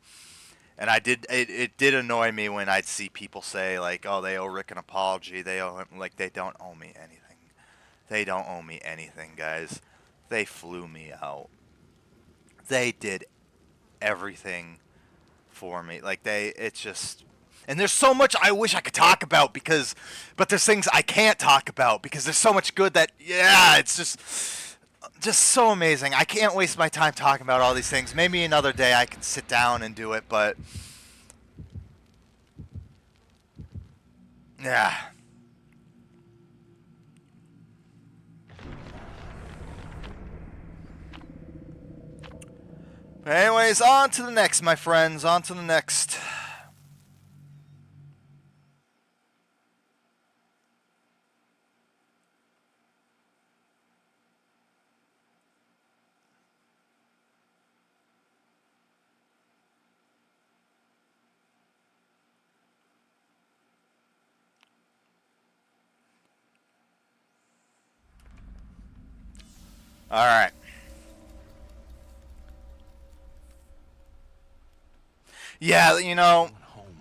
And it did annoy me when I'd see people say like, "Oh, they owe Rick an apology. They owe him." Like, they don't owe me anything. They don't owe me anything, guys. They flew me out. They did everything for me. Like, it's just, And there's so much I wish I could talk about but there's things I can't talk about because there's so much good that, yeah, it's just so amazing. I can't waste my time talking about all these things. Maybe another day I can sit down and do it, but yeah. But anyways, on to the next, my friends. On to the next. All right. Yeah, you know, Going home.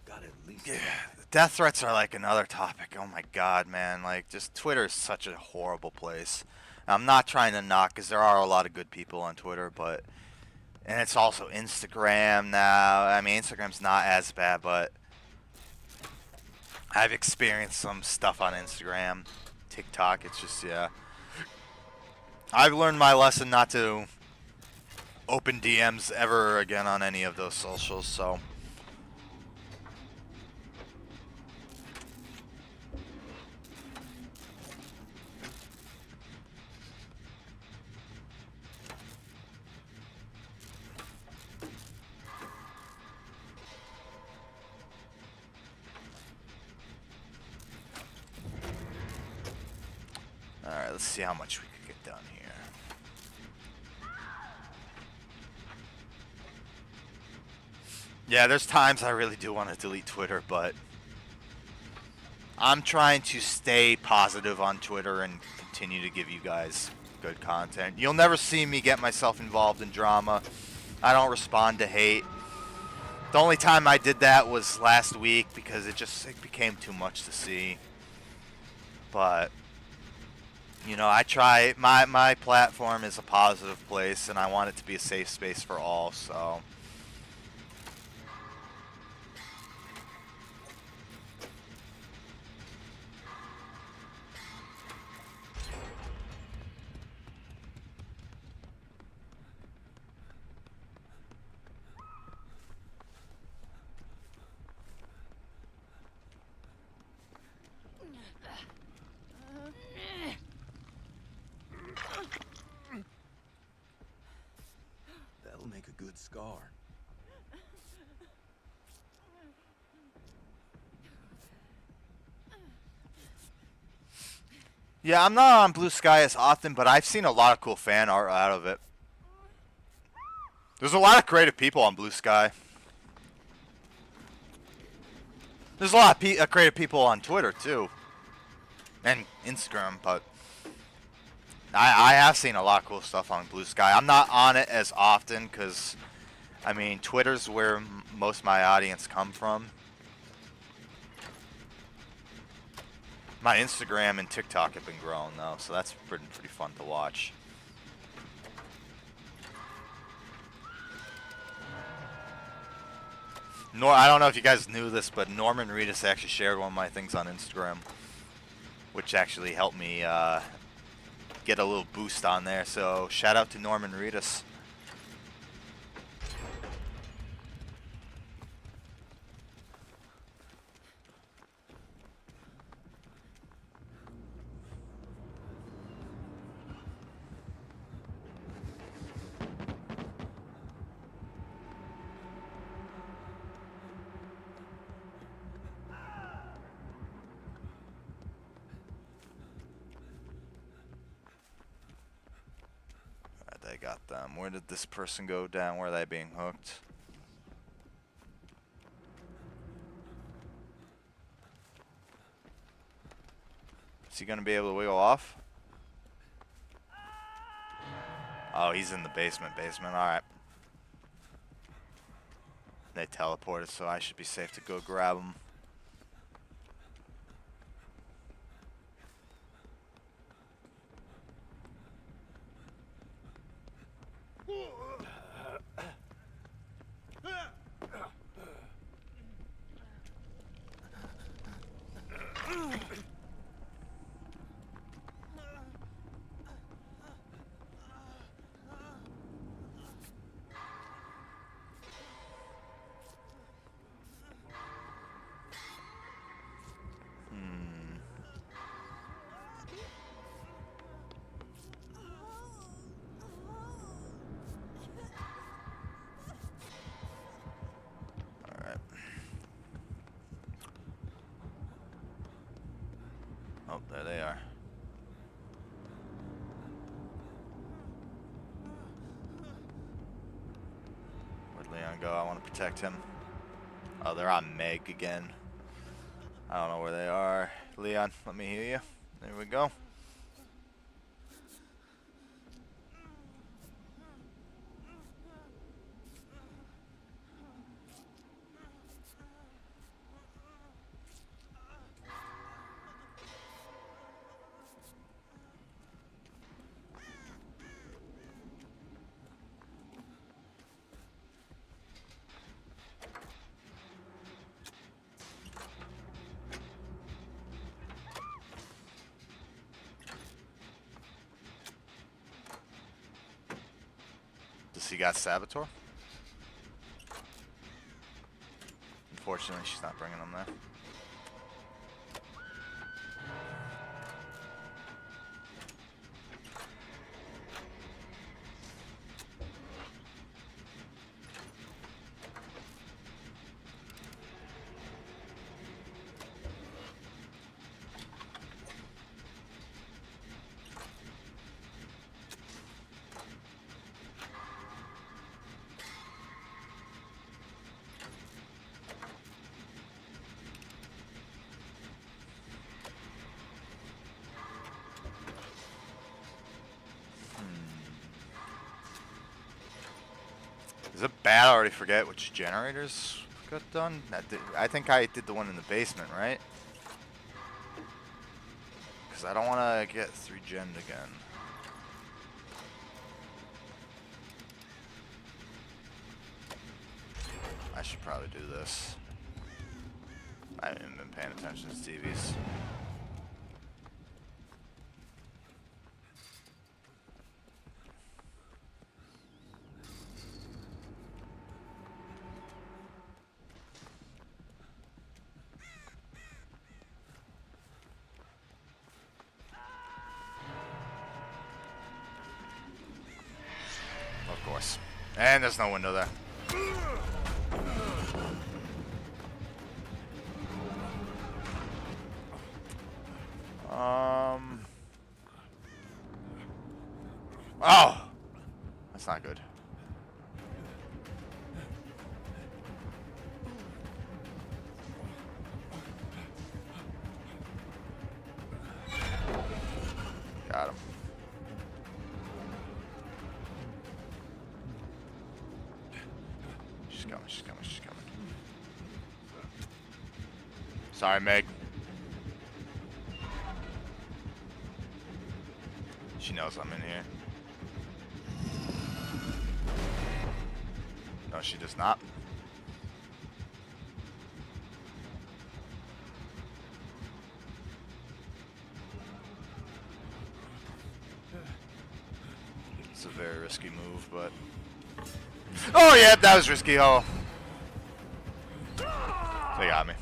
Got at least. yeah, death threats are like another topic. Oh my god, man. Like, just Twitter is such a horrible place. I'm not trying to knock because there are a lot of good people on Twitter, but and it's also Instagram now. I mean, Instagram's not as bad, but I've experienced some stuff on Instagram, TikTok. It's just, yeah. I've learned my lesson not to open DMs ever again on any of those socials, so. Alright, let's see how much we could get done here. Yeah, there's times I really do want to delete Twitter, but I'm trying to stay positive on Twitter and continue to give you guys good content. You'll never see me get myself involved in drama. I don't respond to hate. The only time I did that was last week because it became too much to see. But you know, I try. My platform is a positive place, and I want it to be a safe space for all. So. That'll make a good scar. Yeah, I'm not on Blue Sky as often, but I've seen a lot of cool fan art out of it. There's a lot of creative people on Blue Sky. There's a lot of creative people on Twitter, too. And Instagram, but I have seen a lot of cool stuff on Blue Sky. I'm not on it as often because, I mean, Twitter's where most of my audience come from. My Instagram and TikTok have been growing, though, so that's pretty fun to watch. I don't know if you guys knew this, but Norman Reedus actually shared one of my things on Instagram, which actually helped me get a little boost on there. So shout out to Norman Reedus. They got them. Where did this person go down? Where are they being hooked? Is he going to be able to wiggle off? Oh, he's in the basement. Alright. They teleported, so I should be safe to go grab him. Oh, there they are. Where'd Leon go? I want to protect him. Oh, they're on Meg again. I don't know where they are. Leon, let me hear you. There we go. Does he got Saboteur? Unfortunately, she's not bringing him there. Is it bad I already forget which generators got done? I think I did the one in the basement, right? Because I don't want to get 3-gen'd again. I should probably do this. I haven't been paying attention to TVs. Of course. And there's no window there. Oh! That's not good. Got him. She's coming, she's coming, she's coming. Sorry, Meg. She knows I'm in here. No, she does not. It's a very risky move, but... Oh, yeah, that was risky. Oh. They got me.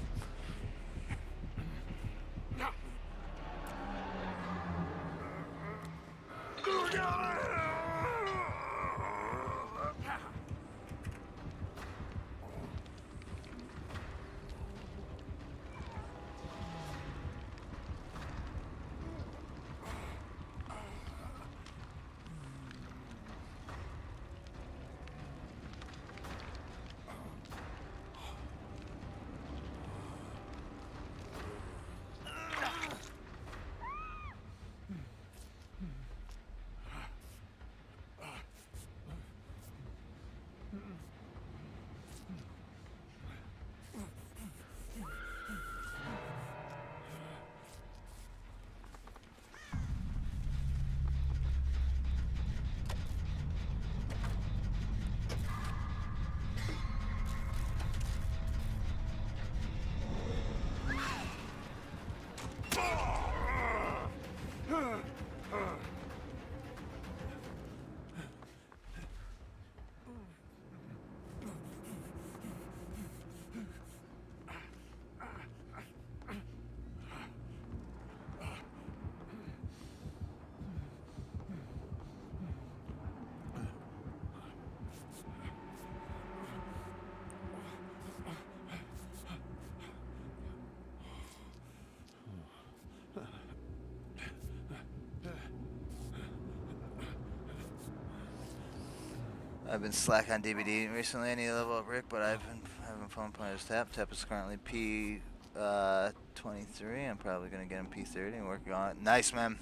I've been slack on DVD recently. I need to level up Rick, but I've been having fun playing his tap. Tap is currently P23. I'm probably gonna get him P30 and working on it. Nice, man.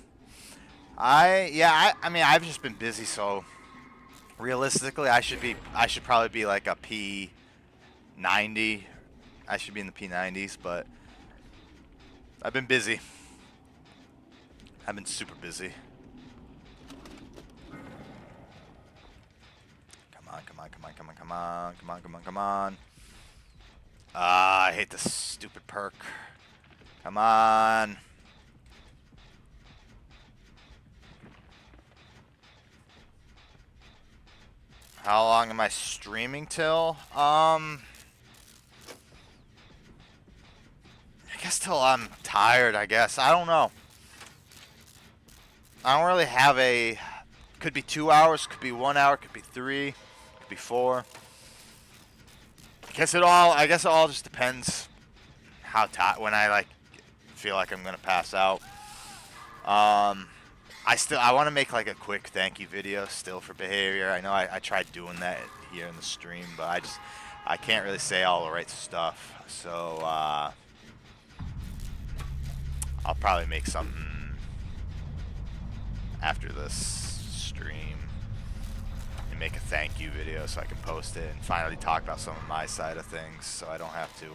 I mean I've just been busy, so realistically I should probably be like a P90. I should be in the P90s, but I've been busy. I've been super busy. Come on, come on, come on, come on, come on, come on, come on, come on. I hate this stupid perk. Come on. How long am I streaming till? I guess till I'm tired, I guess. I don't know. I don't really have a... Could be 2 hours, could be 1 hour, could be 3, could be 4. I guess it all just depends how tired, when I like feel like I'm gonna pass out. I want to make like a quick thank you video still for behavior. I know I tried doing that here in the stream, but I can't really say all the right stuff. So I'll probably make something after this stream and make a thank you video so I can post it and finally talk about some of my side of things, so I don't have to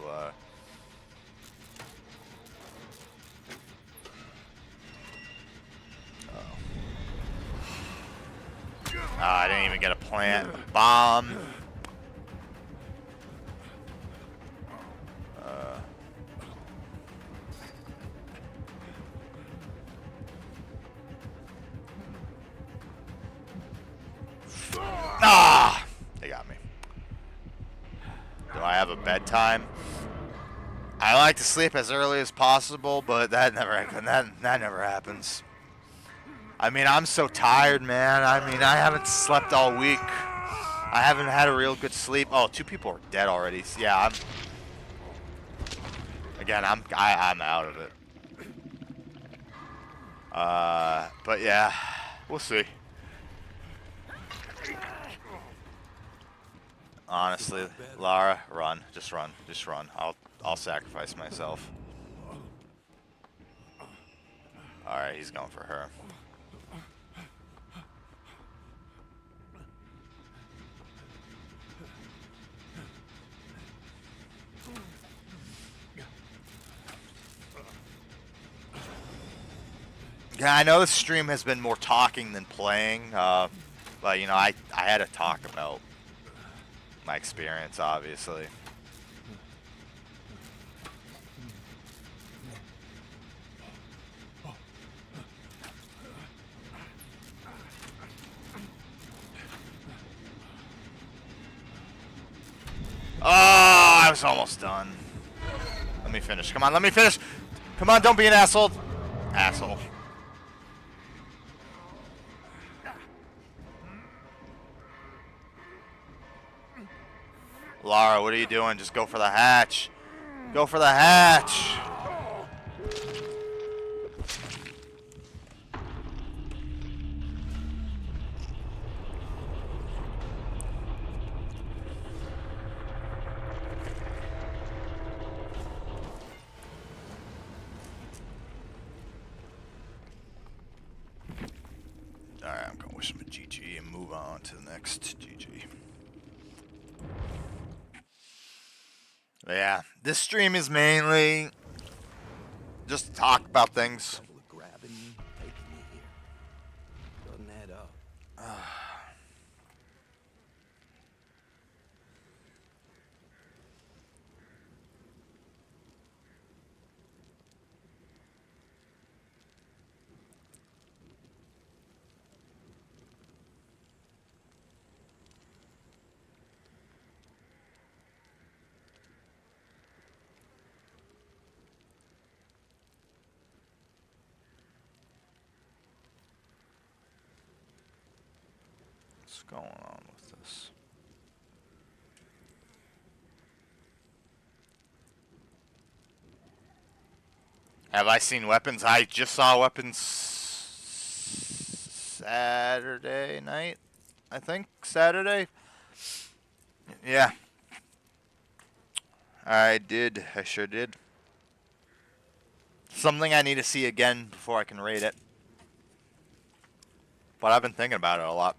I didn't even get a plant bomb. They got me. Do I have a bedtime? I like to sleep as early as possible, but that never happens. I mean, I'm so tired, man. I mean, I haven't slept all week. I haven't had a real good sleep. Oh, 2 people are dead already. So yeah, I'm out of it. But yeah, we'll see. Honestly, Lara, run. Just run. Just run. I'll sacrifice myself. Alright, he's going for her. Yeah, I know this stream has been more talking than playing, but you know, I had to talk about my experience, obviously. Oh, I was almost done. Let me finish. Come on, let me finish. Come on, don't be an asshole. Asshole. Lara, what are you doing? Just go for the hatch. Go for the hatch. Alright, I'm going to wish him a GG and move on to the next GG. But yeah, this stream is mainly just to talk about things. Grabbing me, taking me here. Doesn't add up. What's going on with this? Have I seen weapons? I just saw weapons Saturday night. I think, Saturday. Yeah. I did. I sure did. Something I need to see again before I can rate it. But I've been thinking about it a lot.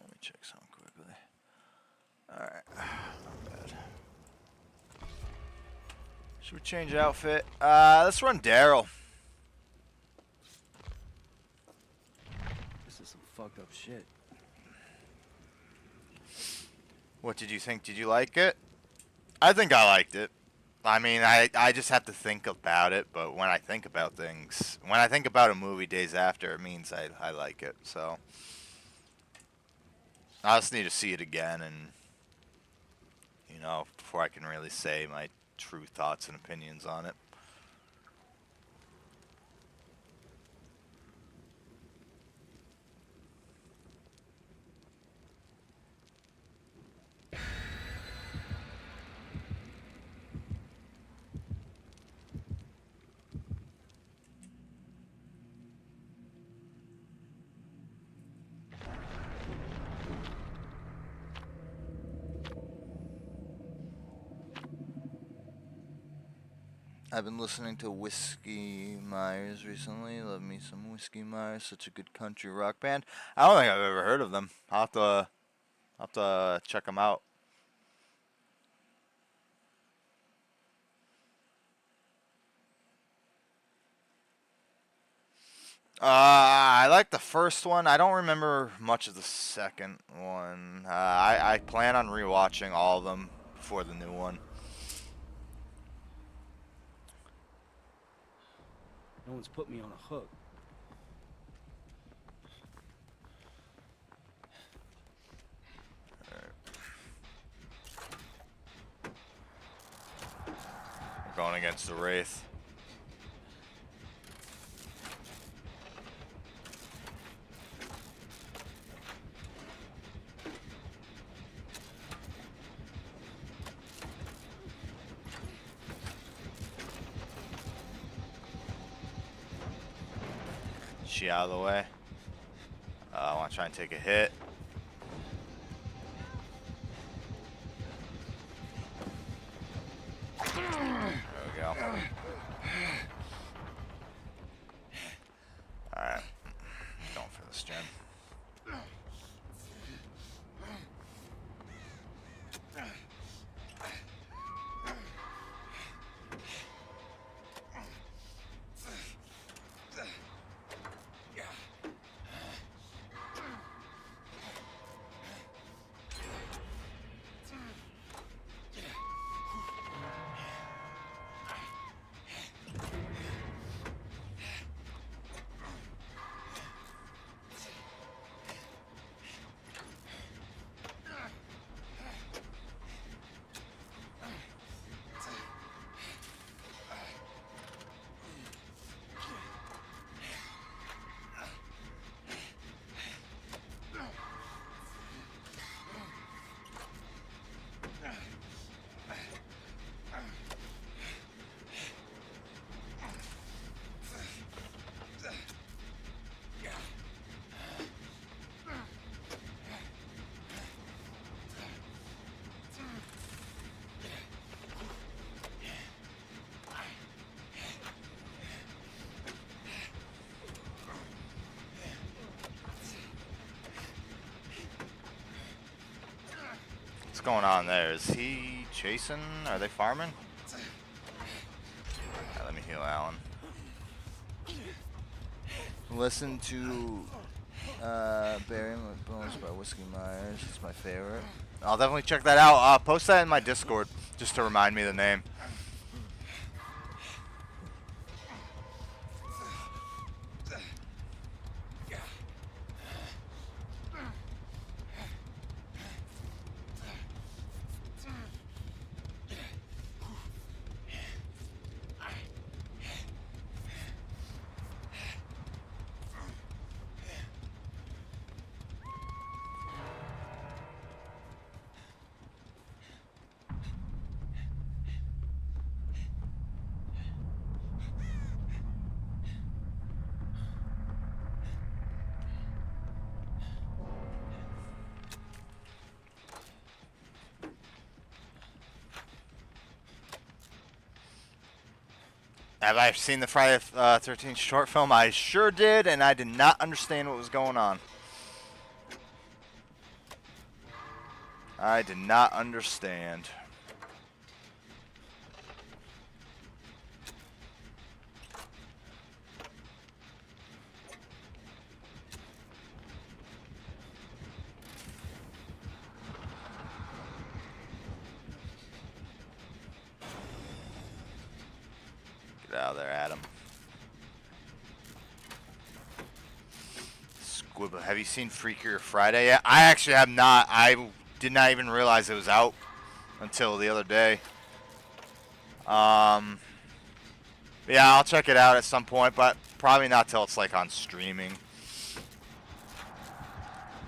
Let me check something quickly. Alright. Not bad. Should we change outfit? Let's run Daryl. This is some fucked up shit. What did you think? Did you like it? I think I liked it. I mean, I just have to think about it, but when I think about things, when I think about a movie days after, it means I like it, so. I just need to see it again and, you know, before I can really say my true thoughts and opinions on it. I've been listening to Whiskey Myers recently. Love me some Whiskey Myers. Such a good country rock band. I don't think I've ever heard of them. I'll have to check them out. I like the first one. I don't remember much of the second one. I plan on rewatching all of them before the new one. No one's put me on a hook. We're going against the Wraith. She out of the way. I want to try and take a hit. There we go. Alright. Going for this gen. What's going on there? Is he chasing? Are they farming? Yeah, let me heal Alan. Listen to Burying with Bones by Whiskey Myers. It's my favorite. I'll definitely check that out. Post that in my Discord just to remind me of the name. Have I seen the Friday 13th short film? I sure did, and I did not understand what was going on. I did not understand. Get out of there, Adam. Squibble, have you seen Freakier Friday yet? I actually have not. I did not even realize it was out until the other day. Yeah, I'll check it out at some point, but probably not till it's like on streaming.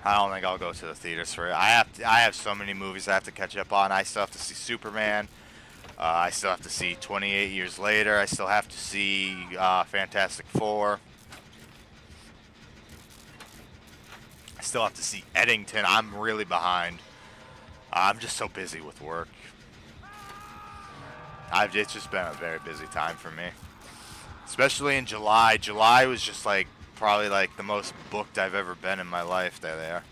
I don't think I'll go to the theaters for it. I have so many movies I have to catch up on. I still have to see Superman. I still have to see 28 Years Later. I still have to see Fantastic Four. I still have to see Eddington. I'm really behind. I'm just so busy with work. It's just been a very busy time for me. Especially in July. July was just like probably like the most booked I've ever been in my life. There.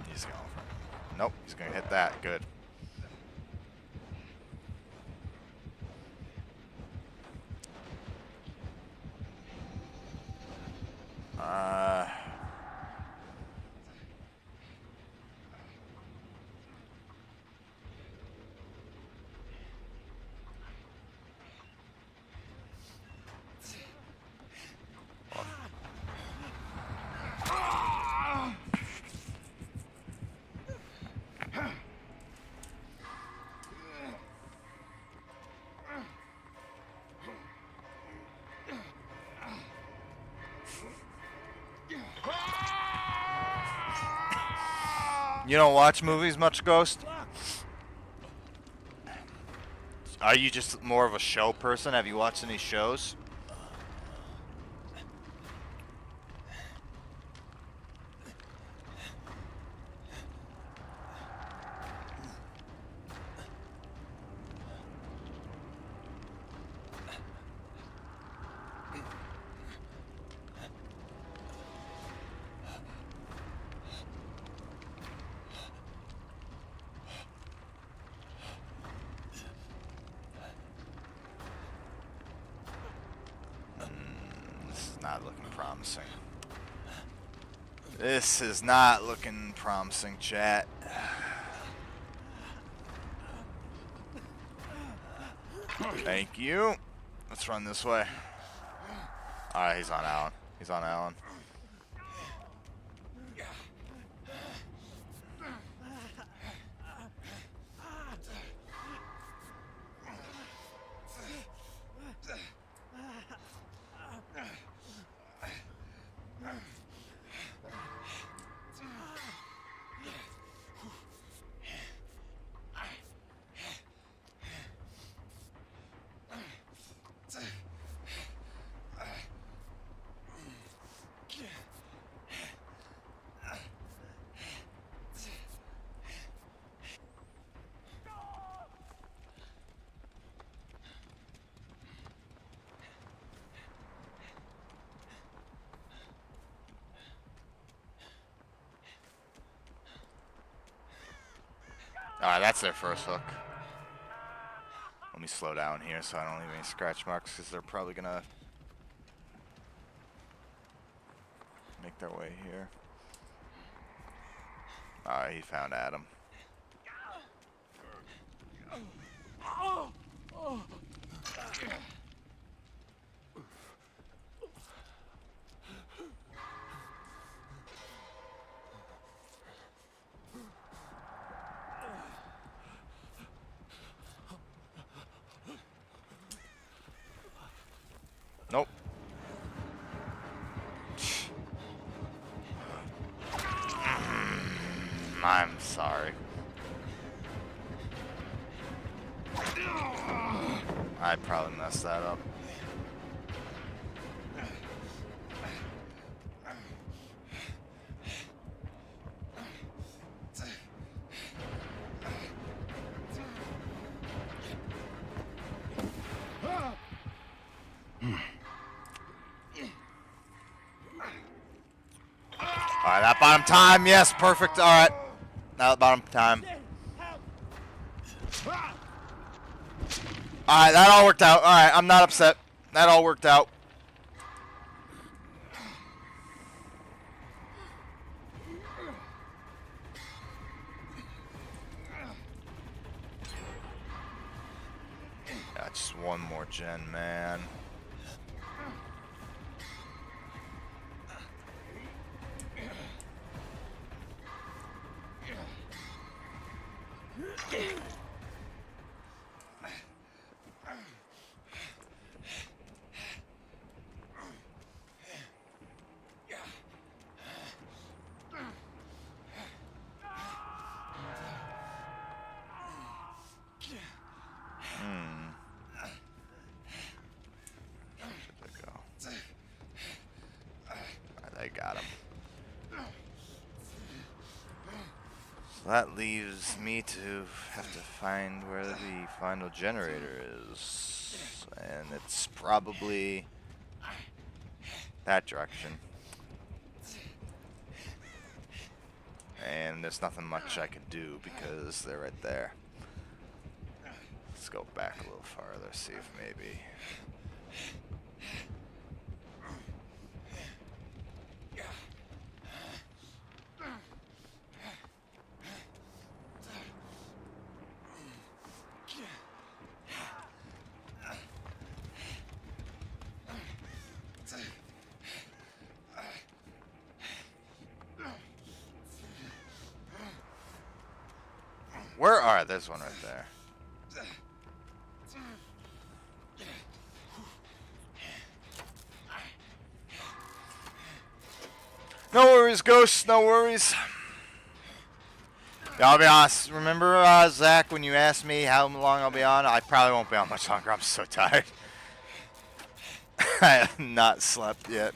He's going for it. Nope, he's gonna hit that. Good. You don't watch movies much, Ghost? Are you just more of a show person? Have you watched any shows? This is not looking promising. This is not looking promising, chat. Thank you. Let's run this way. Alright, he's on Alan. He's on Alan. Alright, that's their first hook. Let me slow down here so I don't leave any scratch marks because they're probably gonna make their way here. Alright, he found Adam. Nope. I'm sorry. I probably messed that up. Alright, that bottom time, yes, perfect. Alright. Now the bottom time. Alright, that all worked out. Alright, I'm not upset. That all worked out. Yeah, just one more gen, man. They got him. So that leaves me to have to find where the final generator is. And it's probably that direction. And there's nothing much I could do because they're right there. Let's go back a little farther, see if maybe... Where are? There's one right there. No worries, Ghost. No worries. Yeah, I'll be honest. Remember, Zach, when you asked me how long I'll be on? I probably won't be on much longer. I'm so tired. I have not slept yet.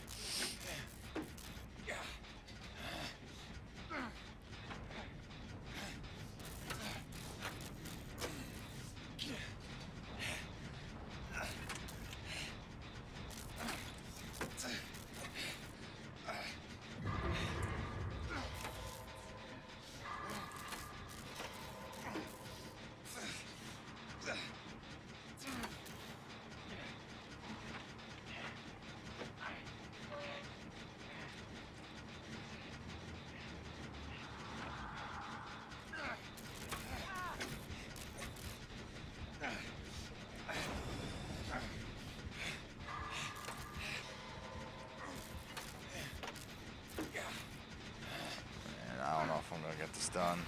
I don't know if I'm gonna get this done.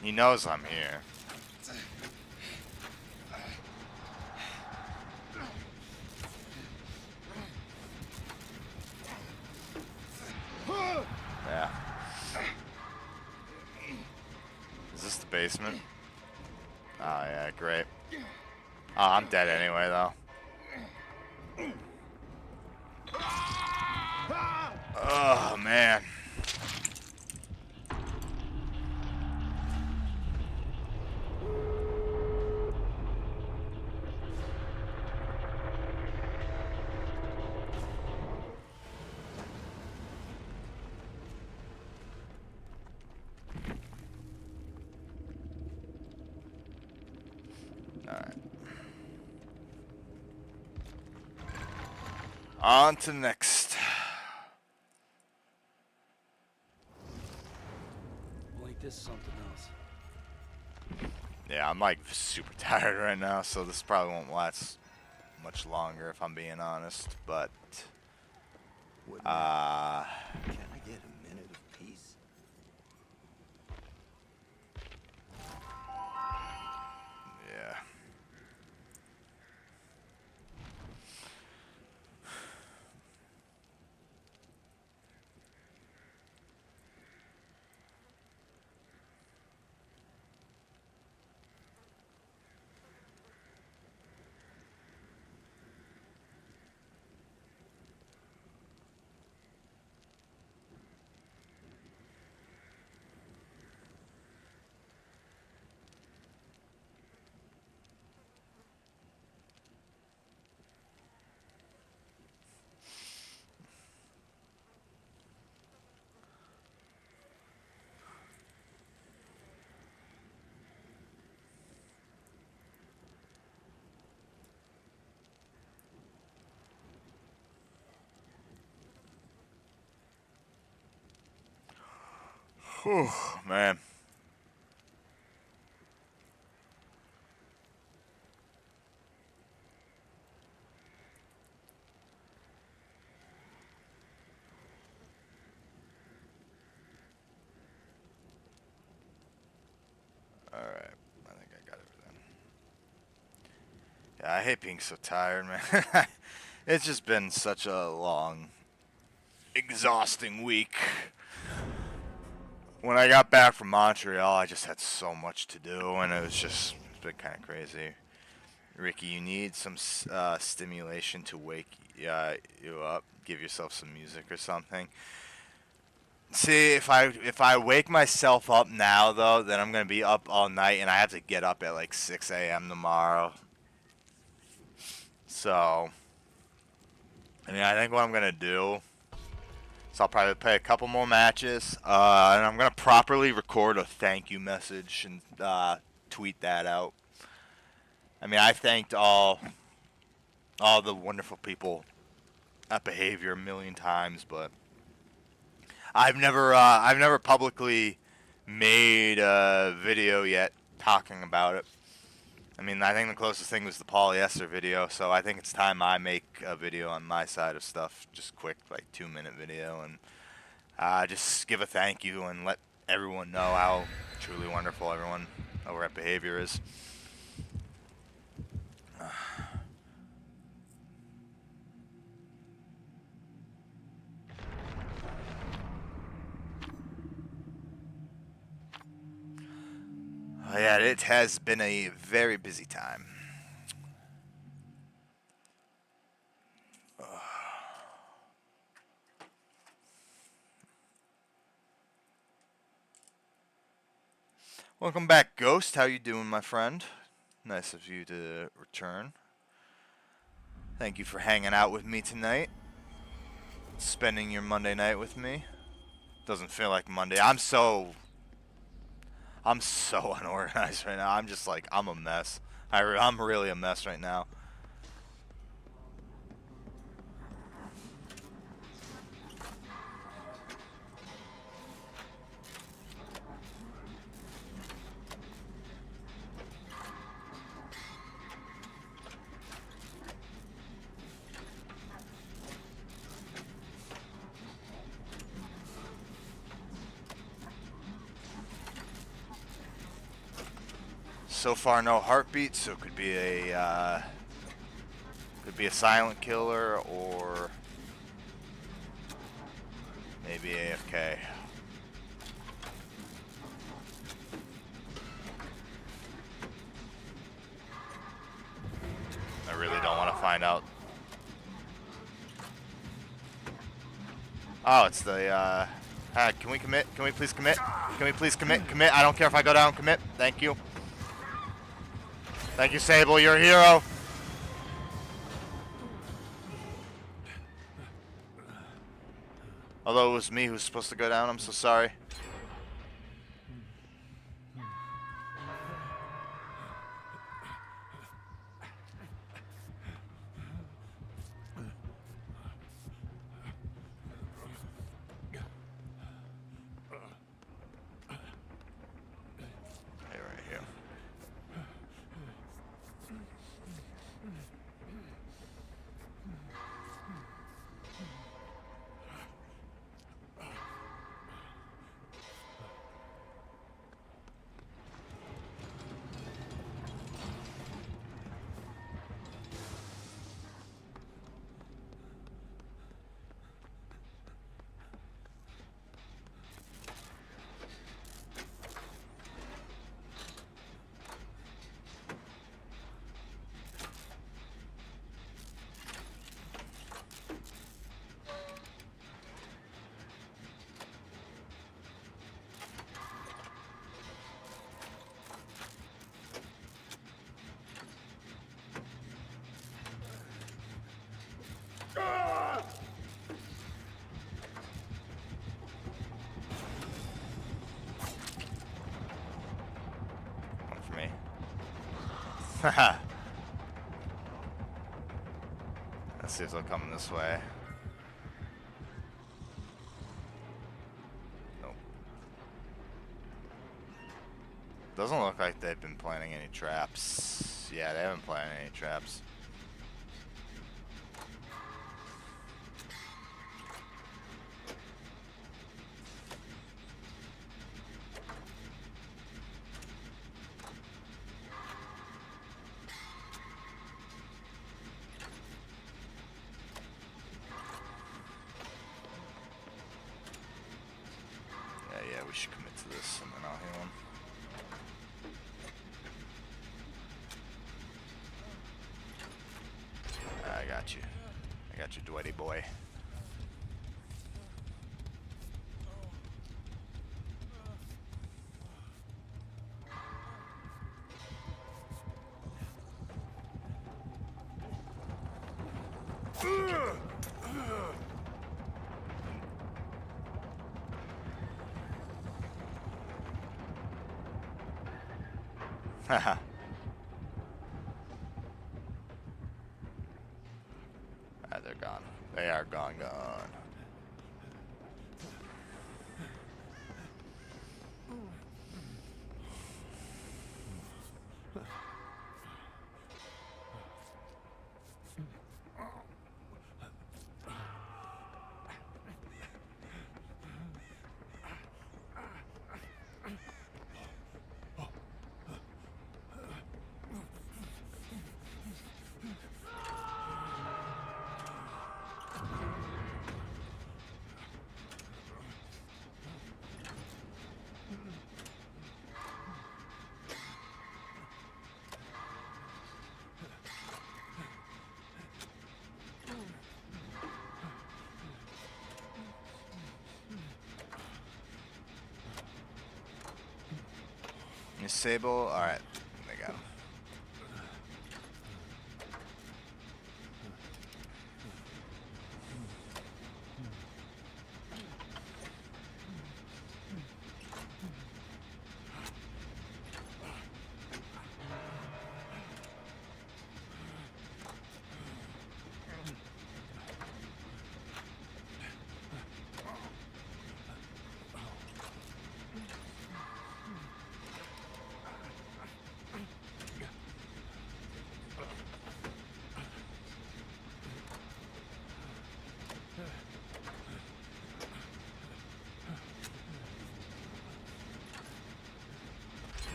He knows I'm here. Yeah. Is this the basement? Oh yeah, great. Oh, I'm dead anyway though. Oh man. Alright. On to the next. Like this is something else. Yeah, I'm like super tired right now, so this probably won't last much longer if I'm being honest, but Can I get a minute of peace? yeah. Whew, man. Alright, I think I got everything. Yeah, I hate being so tired, man. It's just been such a long, exhausting week. When I got back from Montreal, I just had so much to do, and it's been kind of crazy. Ricky, you need some stimulation to wake you up. Give yourself some music or something. See, if I wake myself up now, though, then I'm gonna be up all night, and I have to get up at like 6 a.m. tomorrow. So, I mean, I think what I'm gonna do is I'll probably play a couple more matches, and I'm gonna properly record a thank you message and tweet that out. I mean, I thanked all the wonderful people at Behavior a million times, but I've never publicly made a video yet talking about it. I mean, I think the closest thing was the polyester video, so I think it's time I make a video on my side of stuff, just quick, like 2-minute video, and just give a thank you and let everyone know how truly wonderful everyone over at Behavior is. Yeah, it has been a very busy time. Welcome back, Ghost. How you doing, my friend? Nice of you to return. Thank you for hanging out with me tonight. Spending your Monday night with me. Doesn't feel like Monday. I'm so unorganized right now. I'm just like, I'm a mess. I'm really a mess right now. So far, no heartbeat, so it could be a silent killer or maybe AFK. I really don't want to find out. Oh, it's the can we commit? Can we please commit? Can we please commit? Commit. I don't care if I go down. Commit. Thank you. Thank you, Sable. You're a hero. Although it was me who was supposed to go down, I'm so sorry. Hey, right here. One for me. Haha. Let's see if they'll come this way. Nope. Doesn't look like they've been planning any traps. Yeah, they haven't planned any traps. Yeah, we should commit to this and then I'll heal him. I got you. I got you, Dwighty boy. Haha. They're gone. They are gone. Sable, alright. They got him.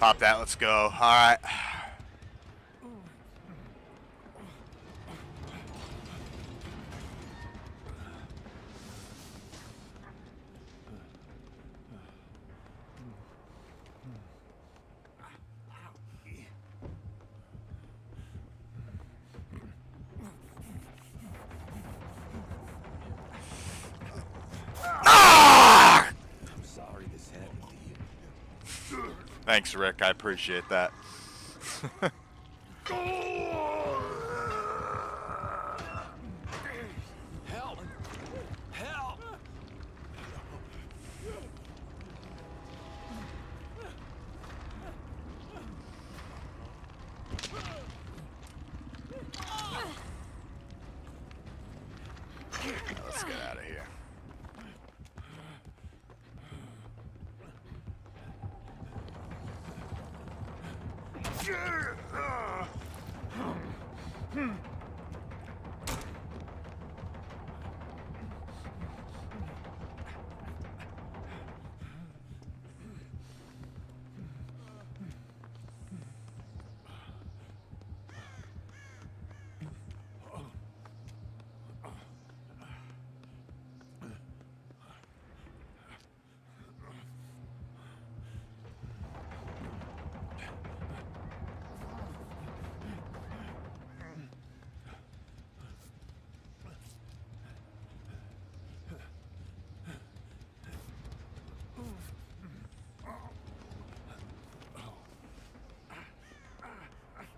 Pop that, let's go. Alright. Thanks, Rick. I appreciate that. Help! Help! Let's get out of here.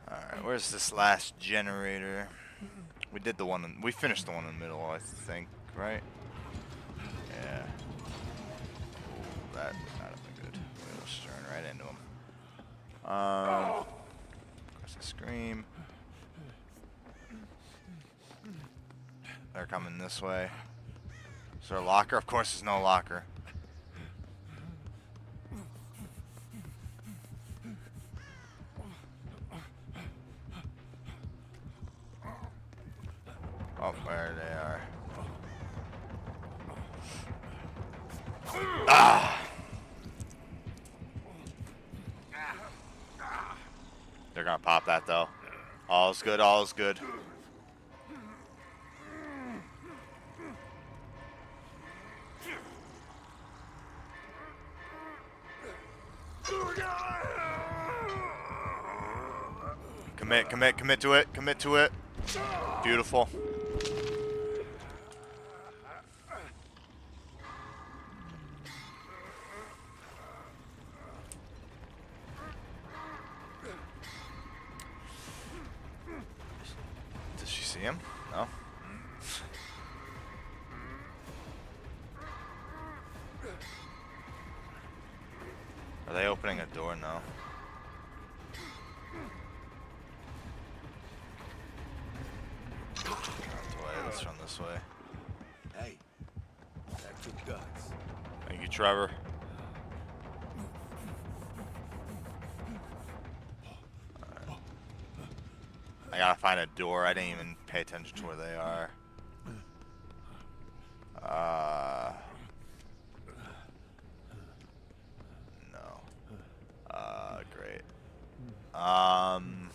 Alright, where's this last generator? We did the one, we finished the one in the middle, I think, right? Yeah. Ooh, that might have been good. We were staring right into him. Across the scream. They're coming this way. Is there a locker? Of course there's no locker. They're gonna pop that though. All's good, all's good. Commit, commit, commit to it, commit to it. Beautiful. Does she see him? No. Are they opening a door? No. Let's run this way. Hey, that took guts. Thank you, Trevor. Right. I gotta find a door. I didn't even pay attention to where they are. No. Great. Down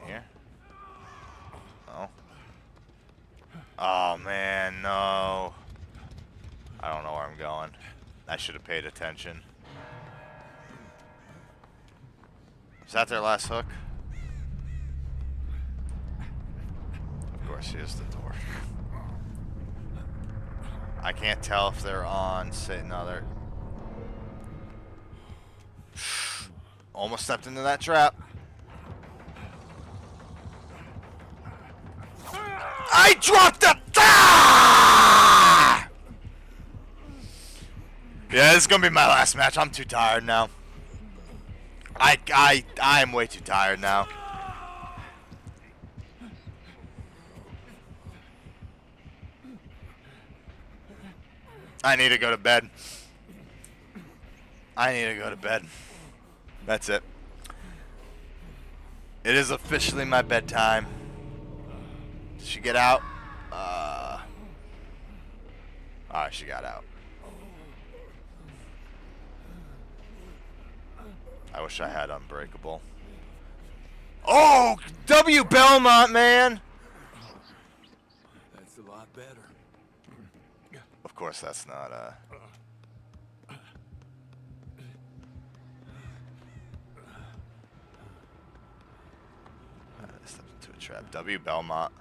here? No. Oh man, no. I don't know where I'm going. I should have paid attention. Is that their last hook? Of course, here's the door. I can't tell if they're on. Say no, they're almost stepped into that trap. I dropped the. Ah! Yeah, this is gonna be my last match. I'm too tired now. I am way too tired now. I need to go to bed. I need to go to bed. That's it. It is officially my bedtime. Did she get out? Alright, she got out. I wish I had Unbreakable. Oh! W. Belmont, man! That's a lot better. Of course, that's not, I stepped into a trap. W. Belmont.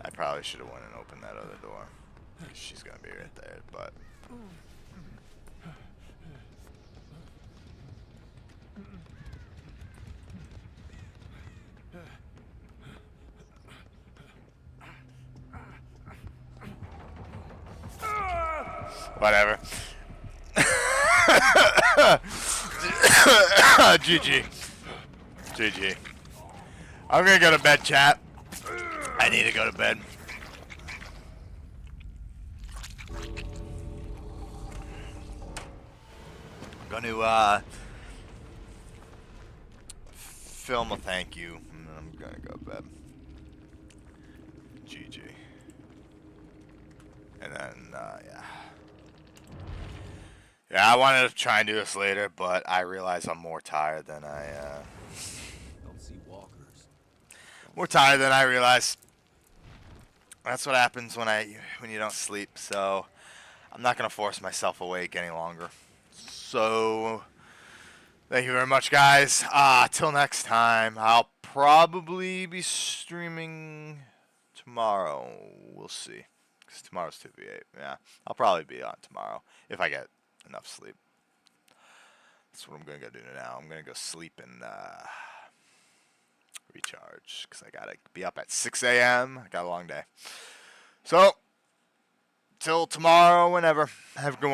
I probably should have went and opened that other door. She's gonna be right there, but... Whatever. GG. GG. I'm gonna go to bed, chat. I need to go to bed. I'm gonna film a thank you, and then I'm gonna go to bed. GG. And then, yeah. Yeah, I wanted to try and do this later, but I realize I'm more tired than I, Don't see walkers. more tired than I realize. That's what happens when you don't sleep, so I'm not gonna force myself awake any longer. So, thank you very much, guys. Till next time, I'll probably be streaming tomorrow. We'll see. Because tomorrow's 2v8. Yeah, I'll probably be on tomorrow if I get enough sleep. That's what I'm going to go do now. I'm going to go sleep and recharge. Because I got to be up at 6 a.m. I got a long day. So, till tomorrow, whenever. Have a good one.